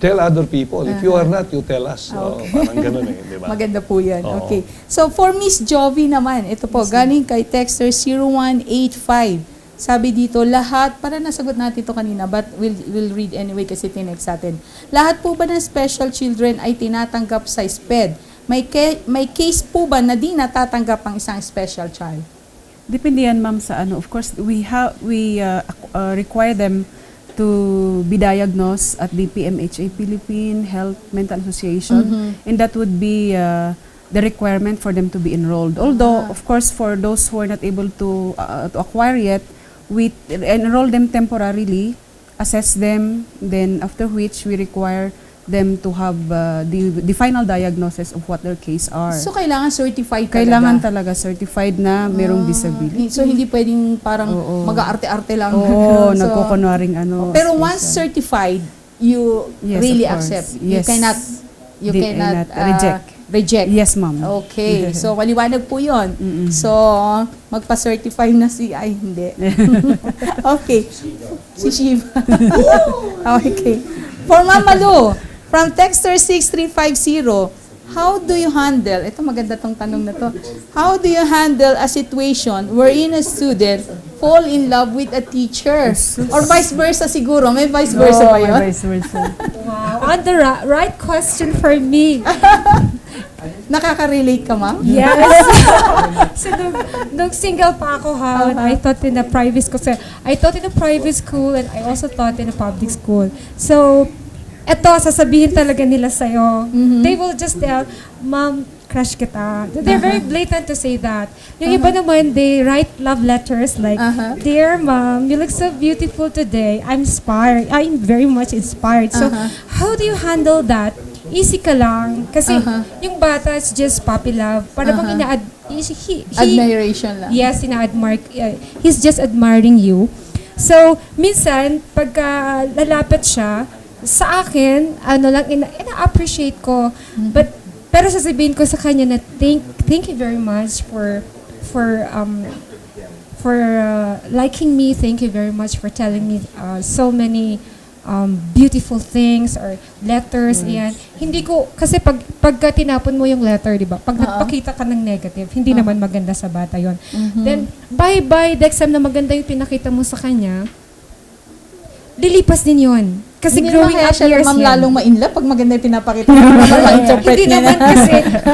tell other people. If you are not, you tell us. So, parang ganun di ba? Maganda po yan. Oo. Okay. So, for Miss Jovi naman, ito po, galing kay Texter 0185. Sabi dito, lahat, para nasagot natin ito kanina, but we'll read anyway kasi tinext natin. Lahat po ba ng special children ay tinatanggap sa SPED? May case po ba na di natatanggap ang isang special child? Depende yan, ma'am, sa ano. Of course, we require them to be diagnosed at the PMHA, Philippine Health Mental Association, and that would be the requirement for them to be enrolled. Although, of course, for those who are not able to acquire yet, we enroll them temporarily, assess them, then after which we require them to have the final diagnosis of what their case are. So, kailangan certified talaga? Kailangan talaga certified na merong disability. So, hindi pwedeng parang mag-aarte-arte lang. Oo, So, nagkukunwaring ano. pero once certified, you Yes, really of course. accept. Yes. You cannot reject. Reject. Yes, ma'am. Okay. So, maliwanag po yun. So, magpa-certify na hindi. Okay. Si Shiva. Okay. For Mama Lu, from Texter 6350, how do you handle, ito maganda tong tanong na to, how do you handle a situation wherein a student fall in love with a teacher? Or vice versa siguro? May vice versa ba yun? Vice versa. Wow, on the right question for me. Nakaka-relate ka, ma'am? Yes. So, nung single pa ako and I taught in a private school. So, I taught in a private school and I also taught in a public school. So, eto, sasabihin talaga nila sa'yo. They will just tell, Ma'am, crush kita. They're very blatant to say that. Yung iba naman, they write love letters like, Dear Mom, you look so beautiful today. I'm inspired. I'm very much inspired. So, how do you handle that? Easy ka lang. Kasi yung bata is just puppy love. Para bang Admiration lang. Yes, ina-admire. He's just admiring you. So, minsan, pagka lalapit siya, sa akin, ina-appreciate ko. Pero sasabihin ko sa kanya na thank you very much for liking me. Thank you very much for telling me so many beautiful things or letters. Yan. Hindi ko, kasi pagka tinapon mo yung letter, di ba? Pag nagpakita ka ng negative, hindi naman maganda sa bata yon. Then, bye-bye, next time na maganda yung pinakita mo sa kanya, lilipas din yon. Kasi Hindi growing naman kaya up siya years ma'am yan. lalong ma-inlove pag maganda yung pinapakita niya. Ma-interpret Hindi niya naman na.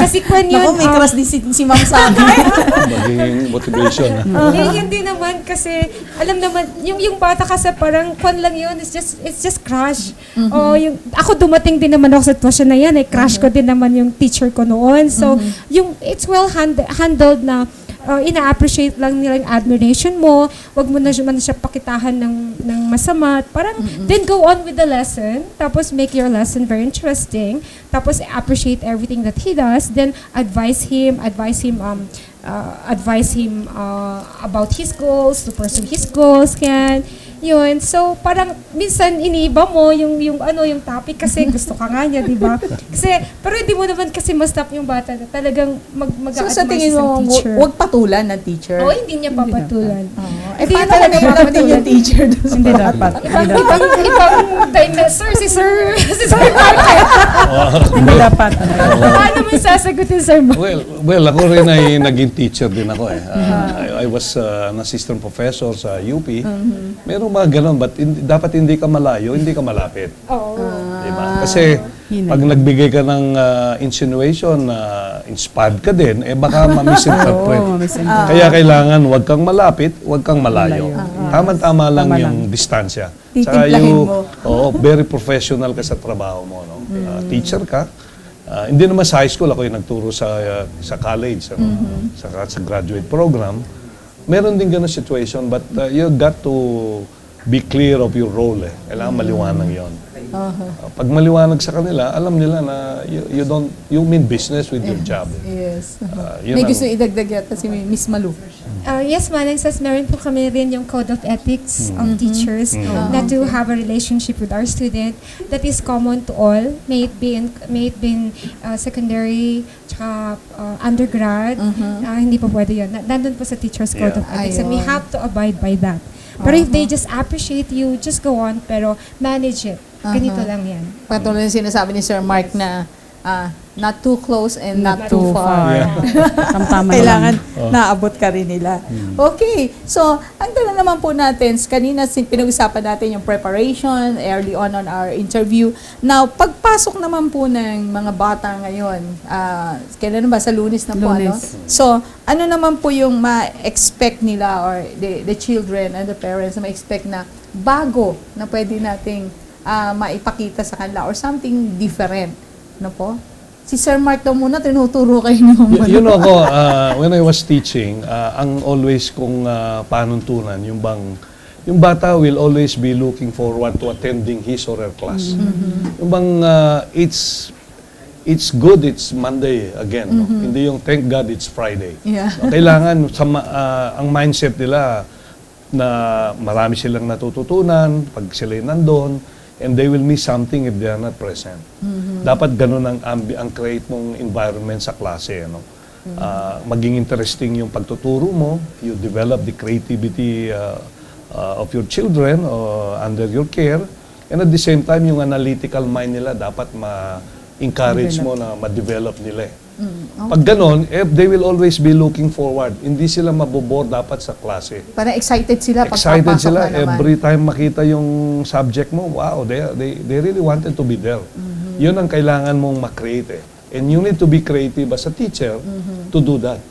kasi kwan yun. Naku, may crush din si ma'am sa akin. Maging motivation. Hindi naman kasi alam naman yung bata kasi parang kwan lang yun, it's just crush. O yung ako dumating din naman ako sa sitwasyon na yan, crush ko din naman yung teacher ko noon. So yung it's well handled na ina-appreciate lang nila yung admiration mo, wag mo na siya pakitahan ng masama. Parang then go on with the lesson, tapos make your lesson very interesting, tapos appreciate everything that he does, then advise him about his goals, to pursue his goals, yan. Yun. So, parang minsan iniiba mo yung topic kasi gusto ka nga niya, di ba? Kasi, pero hindi mo naman kasi ma-stop yung bata na talagang So mag-a-advise sa tingin isang mo, teacher. huwag patulan ng teacher? Oo, hindi niya papatulan. Eh, paano ka nag-love din yung teacher doon sa Hindi dapat. Ibang dinosaur, si Sir Mark. Hindi dapat. Paano mo sasagutin, Sir Mark? Well, ako rin ay naging teacher din ako eh. I was an assistant professor sa UP. Merong mga ganun, but dapat hindi ka malayo, hindi ka malapit. Oo. Diba? Kasi pag nagbigay ka ng insinuation na inspired ka din, eh baka ma-misinterpret. Kaya kailangan wag kang malapit, wag kang malayo. Tama-tama lang yung distansya. Saka Titimplahin mo. very professional ka sa trabaho mo. No? Teacher ka. Hindi naman sa high school, ako yung nagturo sa college, sa graduate program. Meron din ganun situation, but you got to be clear of your role. Kailangan maliwanag yon. Pag maliwanag sa kanila, alam nila na you mean business with your job. Yes. Yun May ang- gusto idagdag yata si Miss Malu. Yes, Manang says meron po kami rin yung code of ethics of teachers na to have a relationship with our student that is common to all, may it be in secondary, tsaka undergrad. Hindi po pwede yun. Nandun po sa teacher's code of ethics and we have to abide by that. Pero if they just appreciate you, just go on, pero manage it. Ganito lang yan. Patuloy yung sinasabi ni Sir Mark na not too close and not too far. Tamtama Kailangan naabot ka rin nila. Okay. So, ang tanong naman po natin, kanina pinag-usapan natin yung preparation early on our interview. Now, pagpasok naman po ng mga bata ngayon, kailan ba? Sa Lunes na po, ano? So, ano naman po yung ma-expect nila or the children and the parents na ma-expect na bago na pwede nating maipakita sa kanila or something different? Ano po? Si Sir Mark daw muna, tinuturo kayo ng You know ako, when I was teaching, ang always kong panuntunan, yung bata will always be looking forward to attending his or her class. Yung bang it's good, it's Monday again. No? Hindi yung thank God it's Friday. Yeah. So, kailangan, ang mindset nila na marami silang natututunan pag sila nandun, and they will miss something if they are not present. Dapat ganun ang create mong environment sa klase. Ano? Maging interesting yung pagtuturo mo, you develop the creativity of your children under your care, and at the same time, yung analytical mind nila dapat ma-encourage mo na ma-develop nila. Pag ganun, they will always be looking forward. Hindi sila mabobore dapat sa klase. Parang excited sila pag Excited papasok sila na naman. every time makita yung subject mo. Wow, they really wanted to be there. Yun ang kailangan mong ma-create. And you need to be creative as a teacher to do that.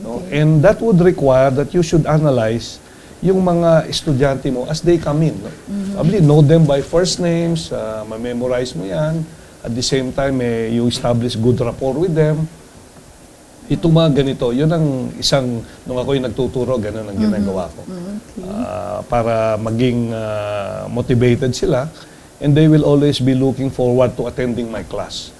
No? And that would require that you should analyze yung mga estudyante mo as they come in. No? Probably know them by first names, ma-memorize mo yan. At the same time, you establish good rapport with them. Itong mga ganito, yun ang isang, nung ako yung nagtuturo, ganun ang ginagawa ko. Para maging motivated sila, and they will always be looking forward to attending my class.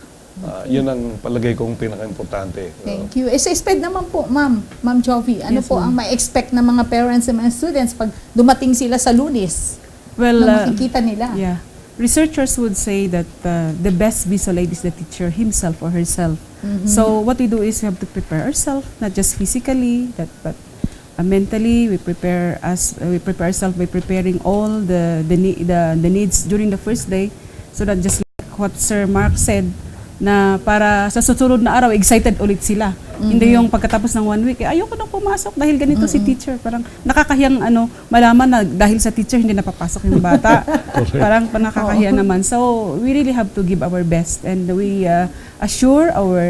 Yun ang palagay kong pinaka-importante. Thank you. Sa SPED naman po, Ma'am Jovi, ano Yes, po ang ma-expect ng mga parents and mga students pag dumating sila sa Lunes? Well, na makikita nila? yeah. Researchers would say that the best visual aid is the teacher himself or herself. So what we do is we have to prepare ourselves, not just physically, but mentally. We prepare ourselves by preparing all the needs during the first day, so that just like what Sir Mark said, na para sa susunod na araw, excited ulit sila. Hindi yung pagkatapos ng 1 week, ayoko nang pumasok dahil ganito si teacher. Parang nakakahiyang malaman na dahil sa teacher hindi napapasok yung bata. Parang nakakahiya naman. So, we really have to give our best and we assure our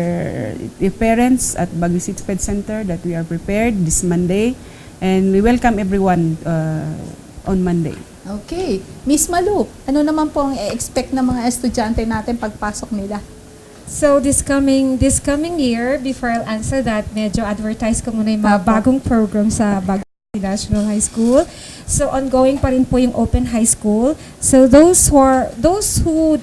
parents at Baguio City Ped Center that we are prepared this Monday and we welcome everyone on Monday. Okay. Miss Malu, ano naman po ang i-expect ng mga estudyante natin pagpasok nila? So this coming year, before I'll answer that, medyo advertise ko muna yung mga bagong program sa Baguio National High School. So ongoing pa rin po yung Open High School. So those who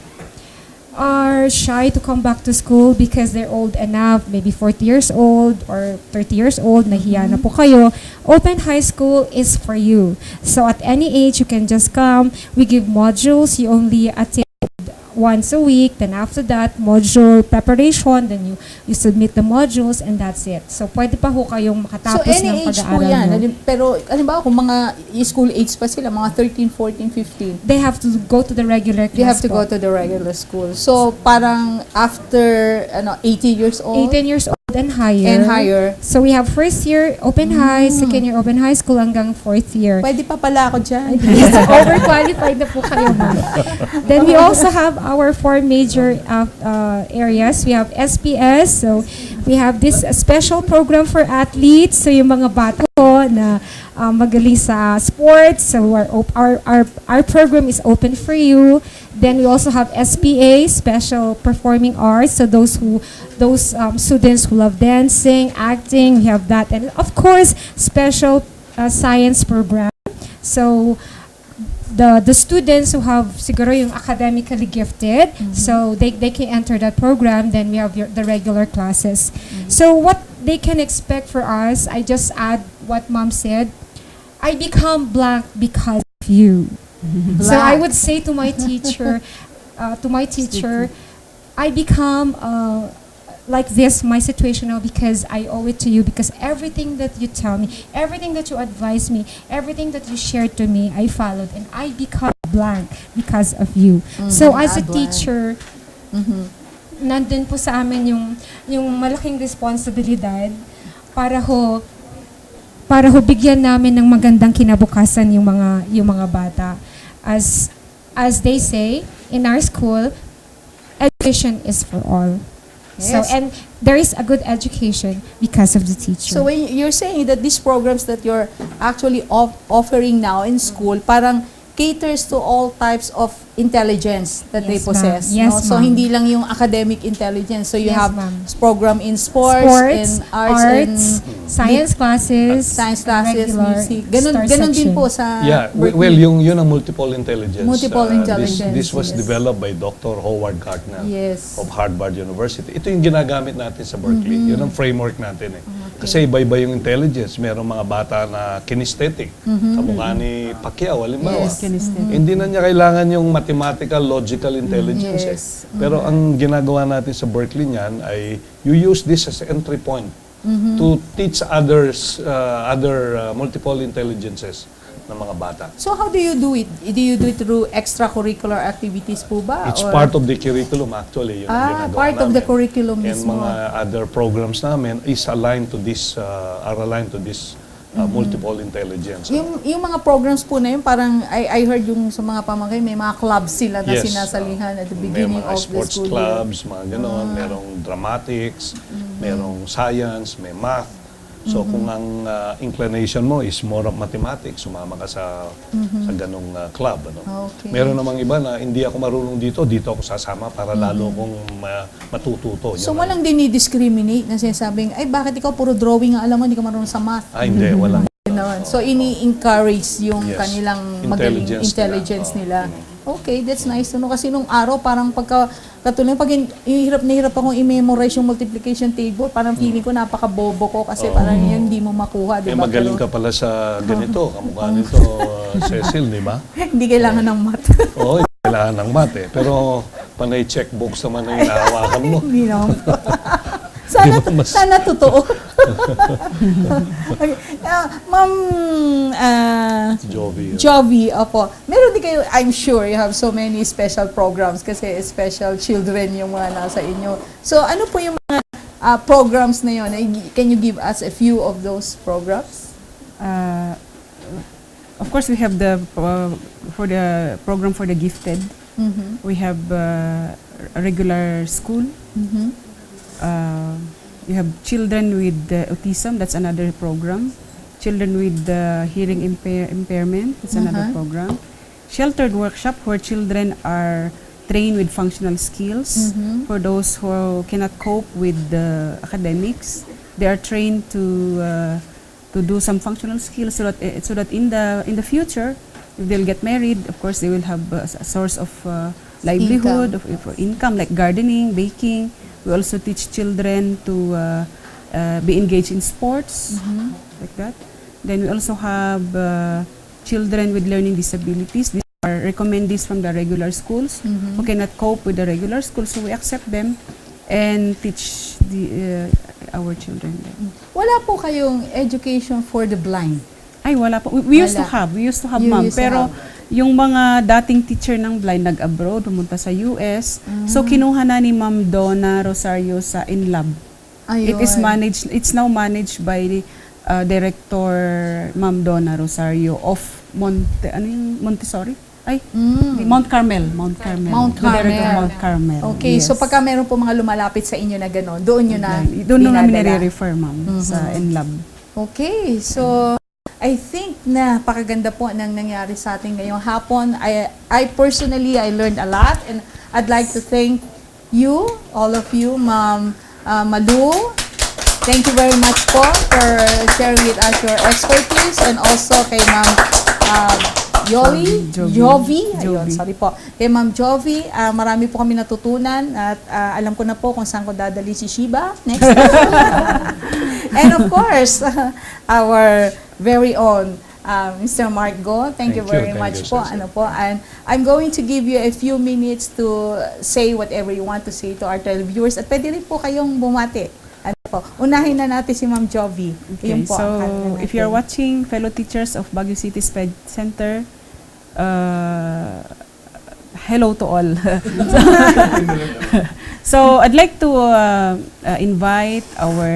are shy to come back to school because they're old enough, maybe 40 years old or 30 years old, nahiya na po kayo, Open High School is for you. So at any age, you can just come. We give modules. You only attend once a week, then after that, module preparation, then you submit the modules and that's it. So, pwede pa ho kayong makatapos So, any ng age po pag-aaral yan. nyo. Pero, alam ba, kung mga school age pa sila, mga 13, 14, 15, They have to go to the regular class they have to po. go to the regular school. So, parang after 18 years old 18 years old and higher. and higher, So, we have first year open high, second year open high school hanggang fourth year. pwede pa pala ako dyan. Yes, overqualified na po kayo, ma'am. Then we also have our 4 major areas. We have SPS, so we have this special program for athletes. So yung mga bata ko na magaling sa sports, so our program is open for you. Then we also have SPA, Special Performing Arts. So those students who love dancing, acting, we have that, and of course special science program. So the students who have siguro yung academically gifted, so they can enter that program. Then we have the regular classes. So what they can expect for us, I just add what Mom said. I become blank because of you. So I would say to my teacher, I become like this, my situation now, because I owe it to you, because everything that you tell me, everything that you advise me, everything that you shared to me, I followed, and I become blank because of you. So as a teacher, nandun po sa amin yung malaking responsibilidad para ho bigyan namin ng magandang kinabukasan yung mga bata. As they say in our school, education is for all. Yes. So, and there is a good education because of the teacher. So when you're saying that these programs that you're actually offering now in school, parang caters to all types of intelligence that they Yes, possess. ma'am. Yes, no? So ma'am. hindi lang yung academic intelligence. So you Yes, have ma'am. program in sports, in arts, and science classes, science classes, regular music. star Ganun din section. po sa Yeah, Berkeley. well, yun ang multiple intelligence. Multiple intelligence, This was yes. developed by Dr. Howard Gardner Yes. of Harvard University. Ito yung ginagamit natin sa Berkeley. Yun ang framework natin eh. Kasi iba-iba yung intelligence. Merong mga bata na kinesthetic. Kamukha ni Pacquiao, halimbawa. Yes, kinesthetic. Hindi na niya kailangan yung mathematical, logical intelligence eh. Yes. Pero ang ginagawa natin sa Berkeley niyan ay you use this as an entry point to teach others, other multiple intelligences ng mga bata. So how do you do it? Do you do it through extracurricular activities po ba? It's Or- part of the curriculum actually. Yun ang ginagawa part of the namin. curriculum And mismo. mga other programs namin is aligned to this, multiple intelligence. Yung mga programs po na yun, parang I heard yung sa mga pamangkin, may mga clubs sila na Yes. sinasalihan at the May beginning mga of the sports school year. clubs, mga gano'n. Merong dramatics, merong science, may math. So kung ang inclination mo is more of mathematics, sumama ka sa ganong club. Ano? Okay. Meron namang iba na hindi ako marunong dito ako sasama para lalo kong matututo. So Yun ang- walang dinidiscriminate na sinasabing, ay bakit ikaw puro drawing ang alam mo, hindi ka marunong sa math. hindi, walang. Gano'n. So ini-encourage yung Yes. kanilang magaling intelligence nila. Okay, that's nice. Ano, kasi nung araw, parang katulad, pag hirap na hirap akong i-memorize yung multiplication table, parang feeling ko napaka-bobo ko kasi parang yan hindi mo makuha, di ba? Magaling ka pala sa ganito. Kamukha nito, Cecil, di ba? Hindi kailangan ng math. Oo, hindi kailangan ng math eh. Pero panay checkbooks naman na hinahawakan mo. Hindi naman po. Di ba mas- sana totoo. Okay. Ma'am Jovi. Jovi, opo. Meron din kayo, I'm sure you have so many special programs kasi special children yung mga nasa inyo. So ano po yung mga programs na yun? Can you give us a few of those programs? Of course, we have the for the program for the gifted. Mm-hmm. We have a regular school. Mm-hmm. We have children with autism. That's another program. Children with hearing impairment. That's another program. Sheltered workshop where children are trained with functional skills. Mm-hmm. For those who cannot cope with the academics, they are trained to do some functional skills so that in the future, if they'll get married, of course they will have a source of livelihood, of income, like gardening, baking. We also teach children to be engaged in sports, like that. Then we also have children with learning disabilities. These are recommendees from the regular schools who cannot cope with the regular schools, so we accept them and teach our children. Wala po kayong education for the blind? Ay, wala po. We used to Wala. have, ma'am. Pero yung mga dating teacher ng blind nag-abroad, pumunta sa US. So kinuha na ni Ma'am Donna Rosario sa InLab. Ayun. It's now managed by the Director Ma'am Donna Rosario of Montessori? Ay, Mount Carmel. Mount The Director Carmel. Mount Carmel. Okay, yes. so pagka meron po mga lumalapit sa inyo na gano'n, doon nyo na Doon namin dinadala. nire-refer, ma'am, sa InLab. Okay, so I think na napakaganda po ng nangyari sa atin ngayong hapon. I personally, I learned a lot and I'd like to thank you, all of you, Ma'am Malu. Thank you very much po for sharing with us your expertise and also kay Ma'am Jovi. Ayun, sorry po. Kay Ma'am Jovi, marami po kami natutunan at alam ko na po kung saan ko dadali si Shiba next time. And of course, our very own Mr. Mark Go. Thank you very much po. Cecil. Ano po, and I'm going to give you a few minutes to say whatever you want to say to our televiewers at pwede rin po kayong bumati. Ano po, unahin na natin si Ma'am Jovi. Okay, Yun po, so ang if you're watching, fellow teachers of Baguio City SPED Center, hello to all. So I'd like to invite our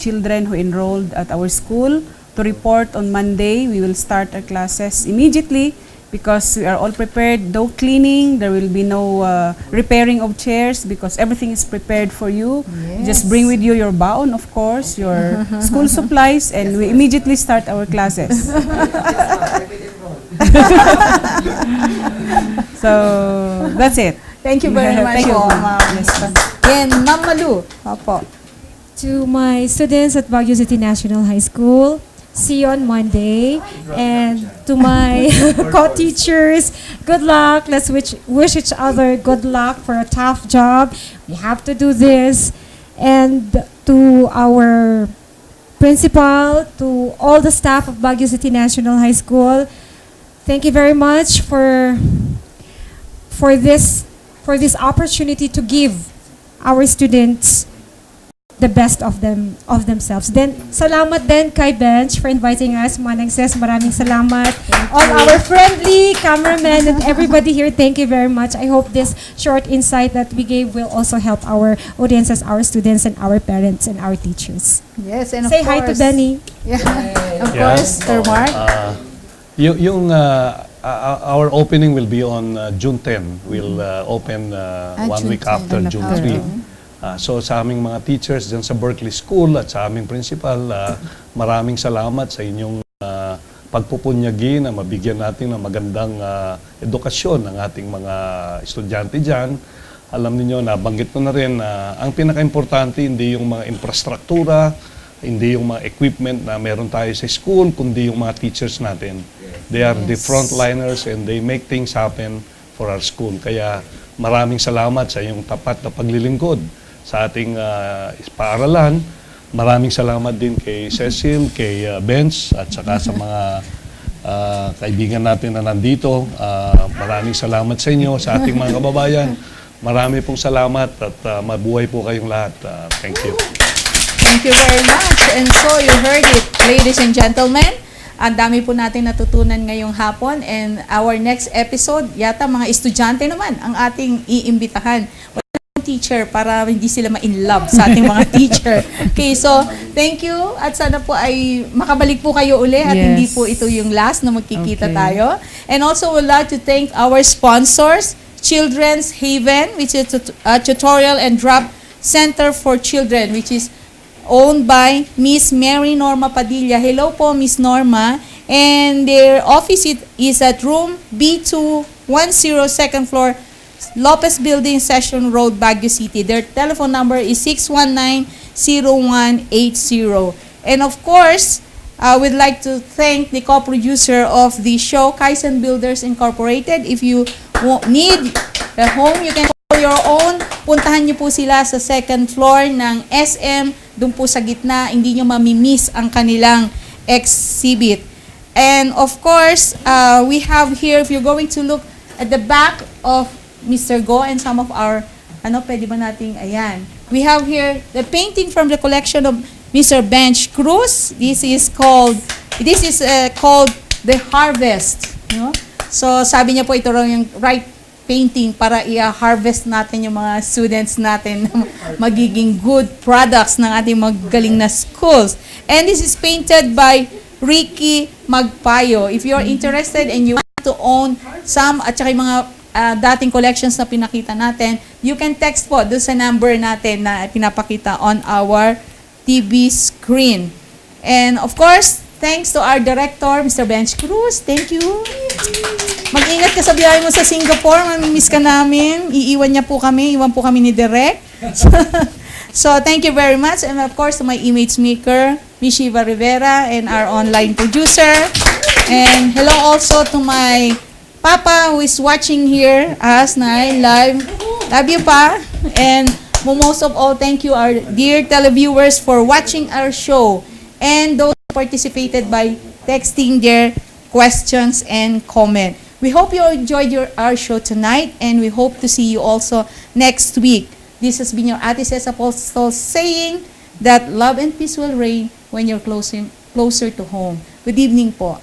children who enrolled at our school to report on Monday. We will start our classes immediately because we are all prepared. No cleaning, there will be no repairing of chairs because everything is prepared for you. Just bring with you your baon, of course, your school supplies, and we immediately start our classes. So that's it. Thank you very much Thank you, po, ma'am. Ma'am. Yan, Ma'am Malu. Opo. To my students at Baguio City National High School, see you on Monday. And to my co-teachers, good luck. Let's wish each other good luck for a tough job. We have to do this. And to our principal, to all the staff of Baguio City National High School, thank you very much for this opportunity to give our students the best of themselves. Then, salamat din kay Bench for inviting us. Manang Ses, maraming salamat. All our friendly cameramen and everybody here, thank you very much. I hope this short insight that we gave will also help our audiences, our students, and our parents and our teachers. Yes, and of Say course. hi to Danny. Yeah. Of course, Sir Mark. Our opening will be on June 10. We'll open 1 June week 10. after June 3. So sa aming mga teachers dyan sa Berkeley School at sa aming principal, maraming salamat sa inyong pagpupunyagi na mabigyan natin ng magandang edukasyon ng ating mga estudyante dyan. Alam niyo, nabanggit ko na rin na ang pinaka-importante hindi yung mga infrastruktura, hindi yung mga equipment na meron tayo sa school, kundi yung mga teachers natin. They are the frontliners and they make things happen for our school. Kaya maraming salamat sa iyong tapat na paglilingkod sa ating paaralan. Maraming salamat din kay Cecil, kay Benz, at saka sa mga kaibigan natin na nandito. Maraming salamat sa inyo, sa ating mga kababayan. Marami pong salamat at mabuhay po kayong lahat. Thank you. Thank you very much. And so you heard it, ladies and gentlemen. Ang dami po natin natutunan ngayong hapon, and our next episode, yata mga estudyante naman ang ating iimbitahan. Walang teacher para hindi sila ma-in love sa ating mga teacher. Okay, so thank you at sana po ay makabalik po kayo uli at hindi po ito yung last na magkikita tayo. And also we'd like to thank our sponsors, Children's Haven, which is a tutorial and drop center for children, which is owned by Miss Mary Norma Padilla. Hello po, Miss Norma. And their office is at room B210, second floor, Lopez Building, Session Road, Baguio City. Their telephone number is 619-0180. And of course, we'd like to thank the co-producer of the show, Kaisen Builders Incorporated. If you need a home, you can call your own. Puntahan niyo po sila sa second floor ng SM. Doon po sa gitna, hindi nyo mamimiss ang kanilang exhibit. And of course, we have here, if you're going to look at the back of Mr. Go and some of our, pwede ba nating, ayan. We have here the painting from the collection of Mr. Bench Cruz. This is called The Harvest. No? So sabi niya po ito raw yung right painting para i-harvest natin yung mga students natin na magiging good products ng ating magaling na schools. And this is painted by Ricky Magpayo. If you're interested and you want to own some at saka yung mga dating collections na pinakita natin, you can text po doon sa number natin na pinapakita on our TV screen. And of course, thanks to our director, Mr. Bench Cruz. Thank you. Mag-ingat ka sa biyahe mo sa Singapore. Mamimiss ka namin. Iiwan niya po kami. Iwan po kami ni Direk. So, thank you very much. And of course, to my image maker, Miss Shiva Rivera, and our online producer. And hello also to my Papa who is watching here us na live. Love you, Pa. And most of all, thank you our dear televiewers for watching our show. And those who participated by texting their questions and comment. We hope you enjoyed our show tonight, and we hope to see you also next week. This has been your Ate Ces Apostle saying that love and peace will reign when you're closer to home. Good evening po.